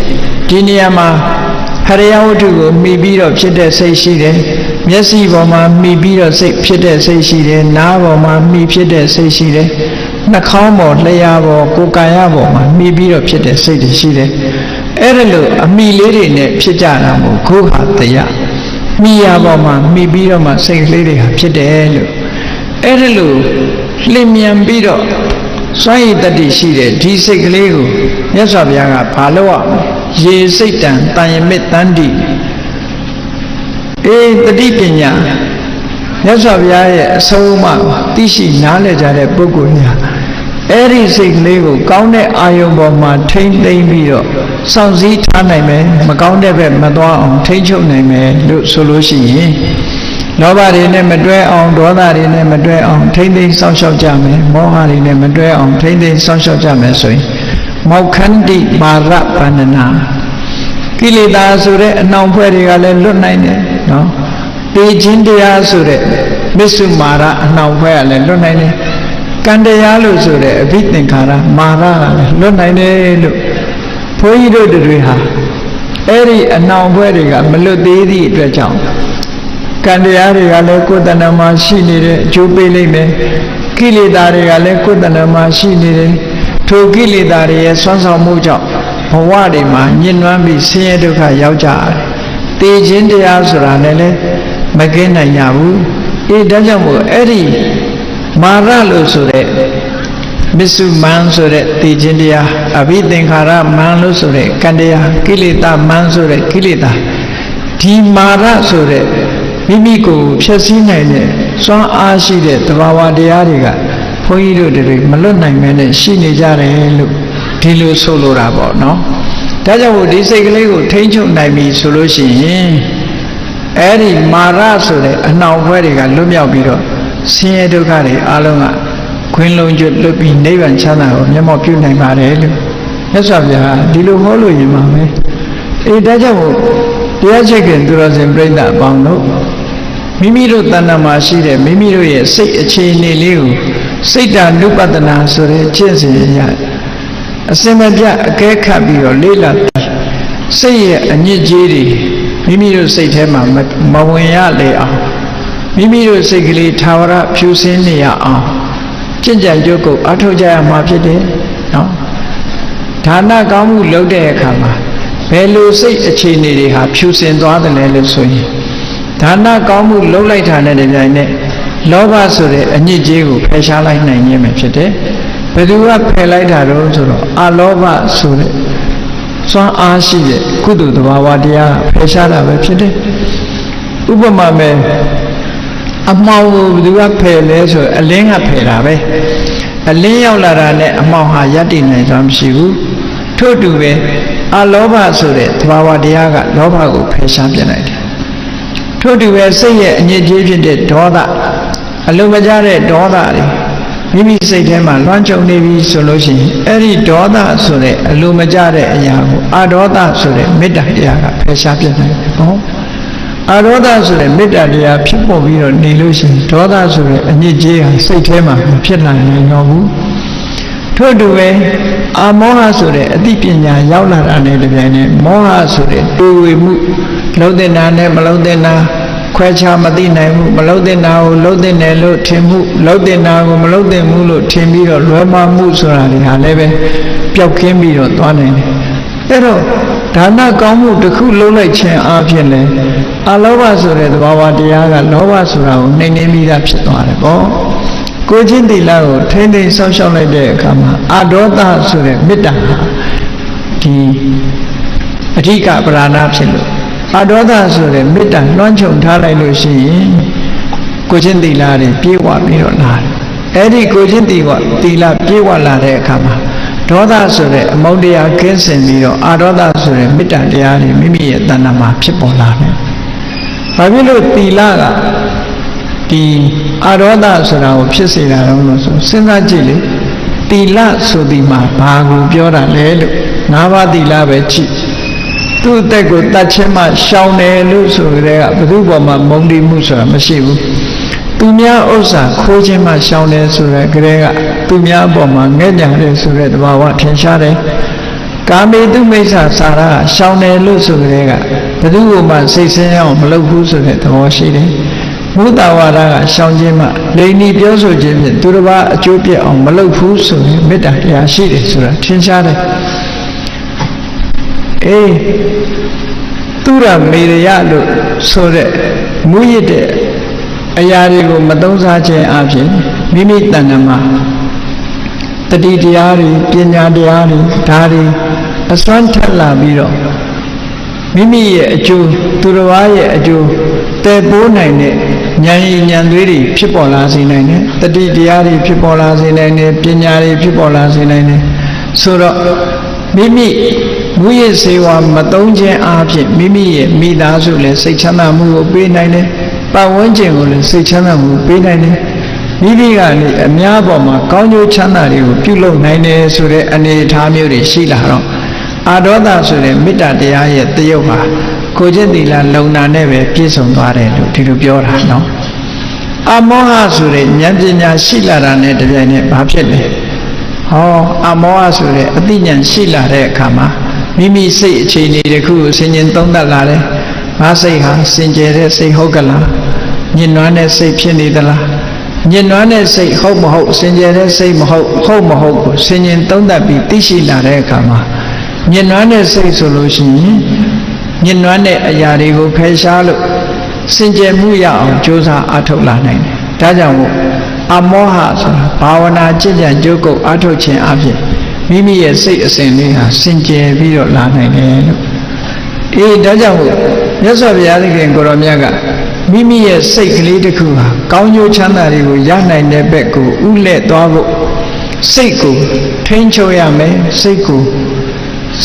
ဒီနေရာမှာဟရိယဝတ္ထုကိုမှီပြီးတော့ဖြစ်တဲ့စိတ်ရှိတယ်မျက်စိပေါ်မှာမှီပြီးတော့စိတ်ဖြစ်တဲ့စိတ်ရှိတယ်နားပေါ်မှာမှီဖြစ်တဲ့စိတ်ရှိတယ်နှာခေါင်းပေါ်လျှာပေါ်ကိုယ်ကာယပေါ်မှာမှီပြီးတော့ဖြစ်တဲ့စိတ်တွေရှိတယ်အဲ့ဒါလို့အမိလေးတွေနဲ့ဖြစ်ကြတာမို့ခုဟာတရား မိရပေါ်မှာမိပြီးတော့မှစိတ်ကလေးတွေဟာဖြစ်တယ်လို့အဲ့ဒါလို့လျင်မြန်ပြီးတော့စွမ်းရည်တတ္တိရှိတဲ့ဒီစိတ်ကလေးကိုမြတ်စွာဘုရားကဘာလို့ရမလဲရေစိတ်တံတန်ယမစ်တန်တိတတိပညာမြတ်စွာဘုရားရဲ့အဆုံးအမသိရှိနားလည်ကြတဲ့ပုဂ္ဂိုလ်များအဲ့ဒီစိတ်ကလေးကိုကောင်းတဲ့အာယုံပေါ်မှာထိမ့်သိမ့်ပြီးတော့စောင့်စည်းထားနိုင်မယ်မကောင်းတဲ့ဘက်မသွားအောင်ထိန်းချုပ်နိုင်မယ်လို့ဆိုလို့ရှိရင်လောဘတွေနဲ့မတွဲအောင်ဒေါသတွေနဲ့မတွဲအောင်ထိမ့်သိမ့်စောင့်ရှောက်ကြမယ်မောဟတွေနဲ့မတွဲအောင်ထိမ့်သိမ့်စောင့်ရှောက်ကြမယ်ဆိုရင်မောက္ခန္တိမာရပန္နနာကိလေသာဆိုတဲ့အနှောင်ဖွဲ့တွေကလည်းလွတ်နိုင်တယ်နော်တေခြင်းတရားဆိုတဲ့မစ္စုမာရအနှောင်ဖွဲ့ကလည်းလွတ်နိုင်တယ်ကံတရားလို့ဆိုတဲ့အဘိသင်္ခါရမာရကလည်းလွတ်နိုင်တယ်လို့ဘုန်းကြီးတို့တွေဟာအဲ့ဒီအနှောင်ဖွဲ့တွေကမလွတ်သေးသည့်အတွက်ကြောင့်ကံတရားတွေကလည်းကိုယ်တဏ္ဍမှာရှိနေတဲ့အကျိုးပေးလိမ့်မယ်ကိလေသာတွေကလည်းကိုယ်တဏ္ဍမှာရှိနေတယ်ထိုကိလေသာတွေရဲ့ဆွမ်းဆောင်မှုကြောင့်ဘဝတွေမှာညှဉ်းနှွမ်းပြီးဆင်းရဲဒုက္ခရောက်ကြတယ်တေခြင်းတရားဆိုတာလည်းမကင်းနိုင်ကြဘူးဒါကြောင့်မို့အဲ့ဒီမာရလို့ဆိုတဲ့မစ္စုမန်ဆိုတဲ့တေခြင်းတရားအဘိသင်္ခါရမန်လို့ဆိုတဲ့ကံတရားကိလေသာမန်ဆိုတဲ့ကိလေသာဒီမာရဆိုတဲ့မိမိကိုဖြည့်ဆည်းနိုင်တဲ့စွမ်းအားရှိတဲ့သဘာဝတရားတွေကဘုန်းကြီးတို့တွေမလွတ်နိုင်မဲနဲ့ရှိနေကြတယ်လို့ဒီလိုဆိုလိုတာပေါ့နော်ဒါကြောင့်ဒီစိတ်ကလေးကိုထိန်းချုပ်နိုင်ပြီဆိုလို့ရှိရင်အဲ့ဒီမာရဆိုတဲ့အနှောင်ဖွဲ့တွေကလွတ်မြောက်ပြီးတော့ဆင်းရဲဒုက္ခတွေအလုံးကခွင်းလုံးကျွတ်လွတ်ပြီးနိဗ္ဗာန်ချမ်းသာကိုမျက်မှောက်ပြုနိုင်ပါတယ်လို့မြတ်စွာဘုရားဒီလိုဟောလို့ရင်ပါမယ်ဒါကြောင့်တရားချစ်ခင်သူတော်စင်ပြိဿအပေါင်းတို့မိမိတို့တဏ္ဍာမှာရှိတဲ့မိမိတို့ရဲ့စိတ်အခြေအနေလေးကိုစိတ်ဓာနုပဒနာဆိုတဲ့ကျင့်စဉ်ရအစင်မပြအကဲခတ်ပြီးတော့လေ့လာစိတ်ရဲ့အညစ်အကြေးတွေမိမိတို့စိတ်ထဲမှာမဝင်ရလေအောင်မိမိတို့စိတ်ကလေးထာဝရဖြူစင်းနေရအောင်ကျင့်ကြံကြိုးကုပ်အထောက်ကြရမှာဖြစ်တယ်နော်ဒါနကောင်းမှုလုပ်တဲ့အခါမှာဘယ်လိုစိတ်အခြေအနေတွေဟာဖြူစင်သွားတယ်လဲလို့ဆိုရင်ဒါနကောင်းမှုလုပ်လိုက်တာနဲ့တပြိုင်နက်လောဘဆိုတဲ့အညစ်အကြေးကိုဖယ်ရှားလိုက်နိုင်ခြင်းပဲဖြစ်တယ်ဘယ်သူကဖယ်လိုက်တာတော့ဆိုတော့အလောဘဆိုတဲ့စွမ်းအားရှိတဲ့ကုသိုလ်သဘာဝတရားဖယ်ရှားတာပဲဖြစ်တယ်ဥပမာမဲ့အမှောင်ကိုဘယ်သူကဖယ်လဲဆိုအလင်းကဖယ်တာပဲအလင်းရောက်လာတာနဲ့အမှောင်ဟာရပ်တည်နိုင်စွမ်းမရှိဘူးထို့တူပဲအလောဘဆိုတဲ့သဘာဝတရားကလောဘကိုဖယ်ရှားပြလိုက်တယ်ထို့တူပဲစိတ်ရဲ့အညစ်အကြေးဖြစ်တဲ့ဒေါသအလုံးမကျတဲ့ဒေါသတွေမိမိစိတ်ထဲမှာလွှမ်းခြုံနေပြီဆိုလို့ရှိရင်အဲ့ဒီဒေါသဆိုတဲ့အလိုမကျတဲ့အရာကိုအဒေါသဆိုတဲ့မေတ္တာတရားကဖယ်ရှားပြနိုင်တယ်ပေါ့အဒေါသဆိုတဲ့မေတ္တာတရားဖြစ်ပေါ်ပြီးတော့နေလို့ရှိရင်ဒေါသဆိုတဲ့အညစ်အကြေးဟာစိတ်ထဲမှာမဖြစ်နိုင်တော့ဘူးထို့တူပဲအာမောဟဆိုတဲ့အသိပညာရောက်လာတာနဲ့တပြိုင်နက်မောဟဆိုတဲ့တူဝေမှုလုံးတဲ့နာနဲ့မလုံးတဲ့နာခွဲခြားမသိနိုင်ဘူးမလုံးတဲ့နာကိုလုံးတဲ့နယ်လို့ထင်မှုလုံးတဲ့နာကိုမလုံးတဲ့မှုလို့ထင်ပြီးတော့လွဲမှားမှုဆိုတာတွေဟာလည်းပဲပျောက်ကင်းပြီးတော့သွားနိုင်တယ်အဲ့တော့ဒါနကောင်းမှုတစ်ခုလုံးလိုက်ခြင်းအပြင်လဲအလောဘဆိုတဲ့သဘာဝတရားကလောဘဆိုတာကိုနှိမ်နှင်းပြီးသားဖြစ်သွားတယ်ပေါ့ကိုချင်းသီလကိုထိမ့်သိမ်းဆောက်ရှောက်လိုက်တဲ့အခါမှာအဒေါသဆိုတဲ့မေတ္တာဟာဒီအဓိကပဓာနာဖြစ်လို့အဒေါသဆိုတဲ့မေတ္တာလွှမ်းခြုံထားလိုက်လို့ရှိရင်ကိုချင်းသီလတွေပြေဝပြီးတော့လာတယ်အဲ့ဒီကိုချင်းသီလပြေဝလာတဲ့အခါမှာဒေါသဆိုတဲ့အမုန်းတရားကင်းစင်ပြီးတော့အဒေါသဆိုတဲ့မေတ္တာတရားတွေမိမိရဲ့တဏ္ဍာမှာဖြစ်ပေါ်လာတယ်ဘာဖြစ်လို့သီလကဒီအဒေါသဆိုတာကိုဖြစ်စေတာတော့လို့ဆိုစဉ်းစားကြည့်လေသီလဆိုဒီမှာဘာကိုပြောတာလဲလို့၅ပါးသီလပဲကြည့်သူ့အသက်ကိုတတ်ခြင်းမှရှောင်တယ်လို့ဆိုကြတဲ့ကဘယ်သူပေါ်မှာမုန်းတိမှုဆိုတာမရှိဘူးသူများဥစ္စာခိုးခြင်းမှရှောင်တယ်ဆိုတဲ့ကြတဲ့ကသူများပေါ်မှာငဲ့ညံတယ်ဆိုတဲ့သဘာဝထင်ရှားတယ်ကာမေတုမိစ္ဆာစာရရှောင်တယ်လို့ဆိုကြတဲ့ကဘယ်သူမှစိတ်ဆင်းရအောင်မလုပ်ဘူးဆိုတဲ့သဘောရှိတယ်မုဒဝါဒကရှောင်ခြင်းမှလိန်ဤပြောဆိုခြင်းဖြင့်သူတစ်ပါးအကျိုးပြအောင်မလုပ်ဘူးဆိုရင်မေတ္တာတရားရှိတယ်ဆိုတာထင်ရှားတယ် သူရမေရယလို့ဆိုတဲ့မူရစ်တဲ့အရာတွေကိုမသုံးစားခြင်းအပြင်မိမိတဏ္ဍာမှာတတိတရားတွေပညာတရားတွေဒါတွေအစွမ်းထက်လာပြီးတော့မိမိရဲ့အကျိုးသူတစ်ပါးရဲ့အကျိုးတည်ပိုးနိုင်တဲ့ဉာဏ်ရည်ဉာဏ်သွေးတွေဖြစ်ပေါ်လာစေနိုင်တယ်တတိတရားတွေဖြစ်ပေါ်လာစေနိုင်တယ်ပညာတွေဖြစ်ပေါ်လာစေနိုင်တယ်ဆိုတော့မိမိမူရစ်စေဝါမသုံးခြင်းအပြင်မိမိရဲ့မိသားစုလည်းစိတ်ချမ်းသာမှုကိုပေးနိုင်တယ်ပတ်ဝန်းကျင်ကိုလည်းစိတ်ချမ်းသာမှုပေးနိုင်တယ်မိမိကနေအများပေါ်မှာကောင်းကျိုးချမ်းသာတွေကိုပြုလုပ်နိုင်တယ်ဆိုတဲ့အနေအထားမျိုးတွေရှိလာတော့အာဒေါသဆိုတဲ့မေတ္တာတရားရဲ့တယုတ်ဟာကိုကျင့်သီလလုံနာနဲ့ပဲပြည့်စုံသွားတယ်လို့ဒီလိုပြောတာနော်အမောဟဆိုတဲ့ဉာဏ်ပညာရှိလာတာနဲ့တပြိုင်နက်ဘာဖြစ်လဲဟောအမောဟဆိုတဲ့အသိဉာဏ်ရှိလာတဲ့အခါမှာမိမိစိတ်အခြေအနေတစ်ခုကိုဆင်ခြင်သုံးသပ်လာတယ်ငါစိတ်ဟာစင်ကြယ်တဲ့စိတ်ဟုတ်ကလားညှဉ်းနှွမ်းတဲ့စိတ်ဖြစ်နေသလားညှဉ်းနှွမ်းတဲ့စိတ်ဟုတ်မဟုတ်စင်ကြယ်တဲ့စိတ်မဟုတ်ဟုတ်မဟုတ်ကိုဆင်ခြင်သုံးသပ်ပြီးသိရှိလာတဲ့အခါမှာညှဉ်းနှွမ်းတဲ့စိတ်ဆိုလို့ရှိရင်ညှဉ်းနှွမ်းတဲ့အရာတွေကိုဖယ်ရှားလို့စင်ကြယ်မှုရအောင်ကြိုးစားအားထုတ်လာနိုင်တယ်ဒါကြောင့်မို့အမောဟဆိုတာဘာဝနာကျင့်ကြံကြိုးကုပ်အားထုတ်ခြင်းအပြင်မိမိရဲ့စိတ်အစဉ်လေးဟာစင်ကြယ်ပြီးတော့လာနိုင်တယ်လို့ဒါကြောင့်မို့မြတ်စွာဘုရားသခင်ကိုရောမြတ်ကမိမိရဲ့စိတ်ကလေးတစ်ခုဟာကောင်းကျိုးချမ်းသာတွေကိုရနိုင်တဲ့ဘက်ကိုဥလဲ့သွားဖို့စိတ်ကိုထိန်းချုပ်ရမယ်စိတ်ကို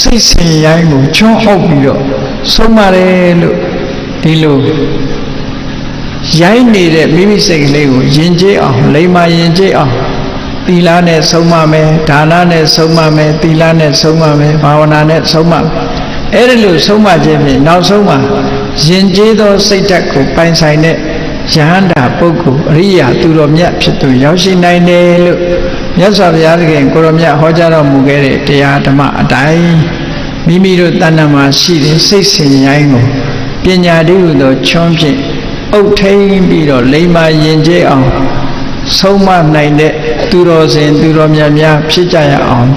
စိတ်ဆင်ရိုင်းကိုချွန်းအုပ်ပြီးတော့ဆုံးမတယ်လို့ဒီလိုရိုင်းနေတဲ့မိမိစိတ်ကလေးကိုယဉ်ကျေးအောင်လိမ္မာယဉ်ကျေးအောင်သီလနဲ့ဆုံးမမယ်ဒါနနဲ့ဆုံးမမယ်သီလနဲ့ဆုံးမမယ်ဘာဝနာနဲ့ဆုံးမမယ်အဲ့ဒီလိုဆုံးမခြင်းဖြင့်နောက်ဆုံးမှာယဉ်ကျေးသောစိတ်ဓာတ်ကိုပိုင်ဆိုင်တဲ့ယဟန္တာပုဂ္ဂိုလ်အရိယာသူတော်မြတ်ဖြစ်သူရောက်ရှိနိုင်တယ်လို့မြတ်စွာဘုရားသခင်ကိုရောမြတ်ဟောကြားတော်မူခဲ့တဲ့တရားဓမ္မအတိုင်းမိမိတို့တဏ္ဍာမှာရှိတဲ့စိတ်ဆင်ရိုင်းကိုပညာတည်းဟူသောချွန်းဖြင့်အုပ်ထိန်ပြီးတော့လိမ္မာယဉ်ကျေးအောင်ဆုံးမနိုင်တဲ့သူတော်စင်သူတော်မြတ်များဖြစ်ကြရအောင်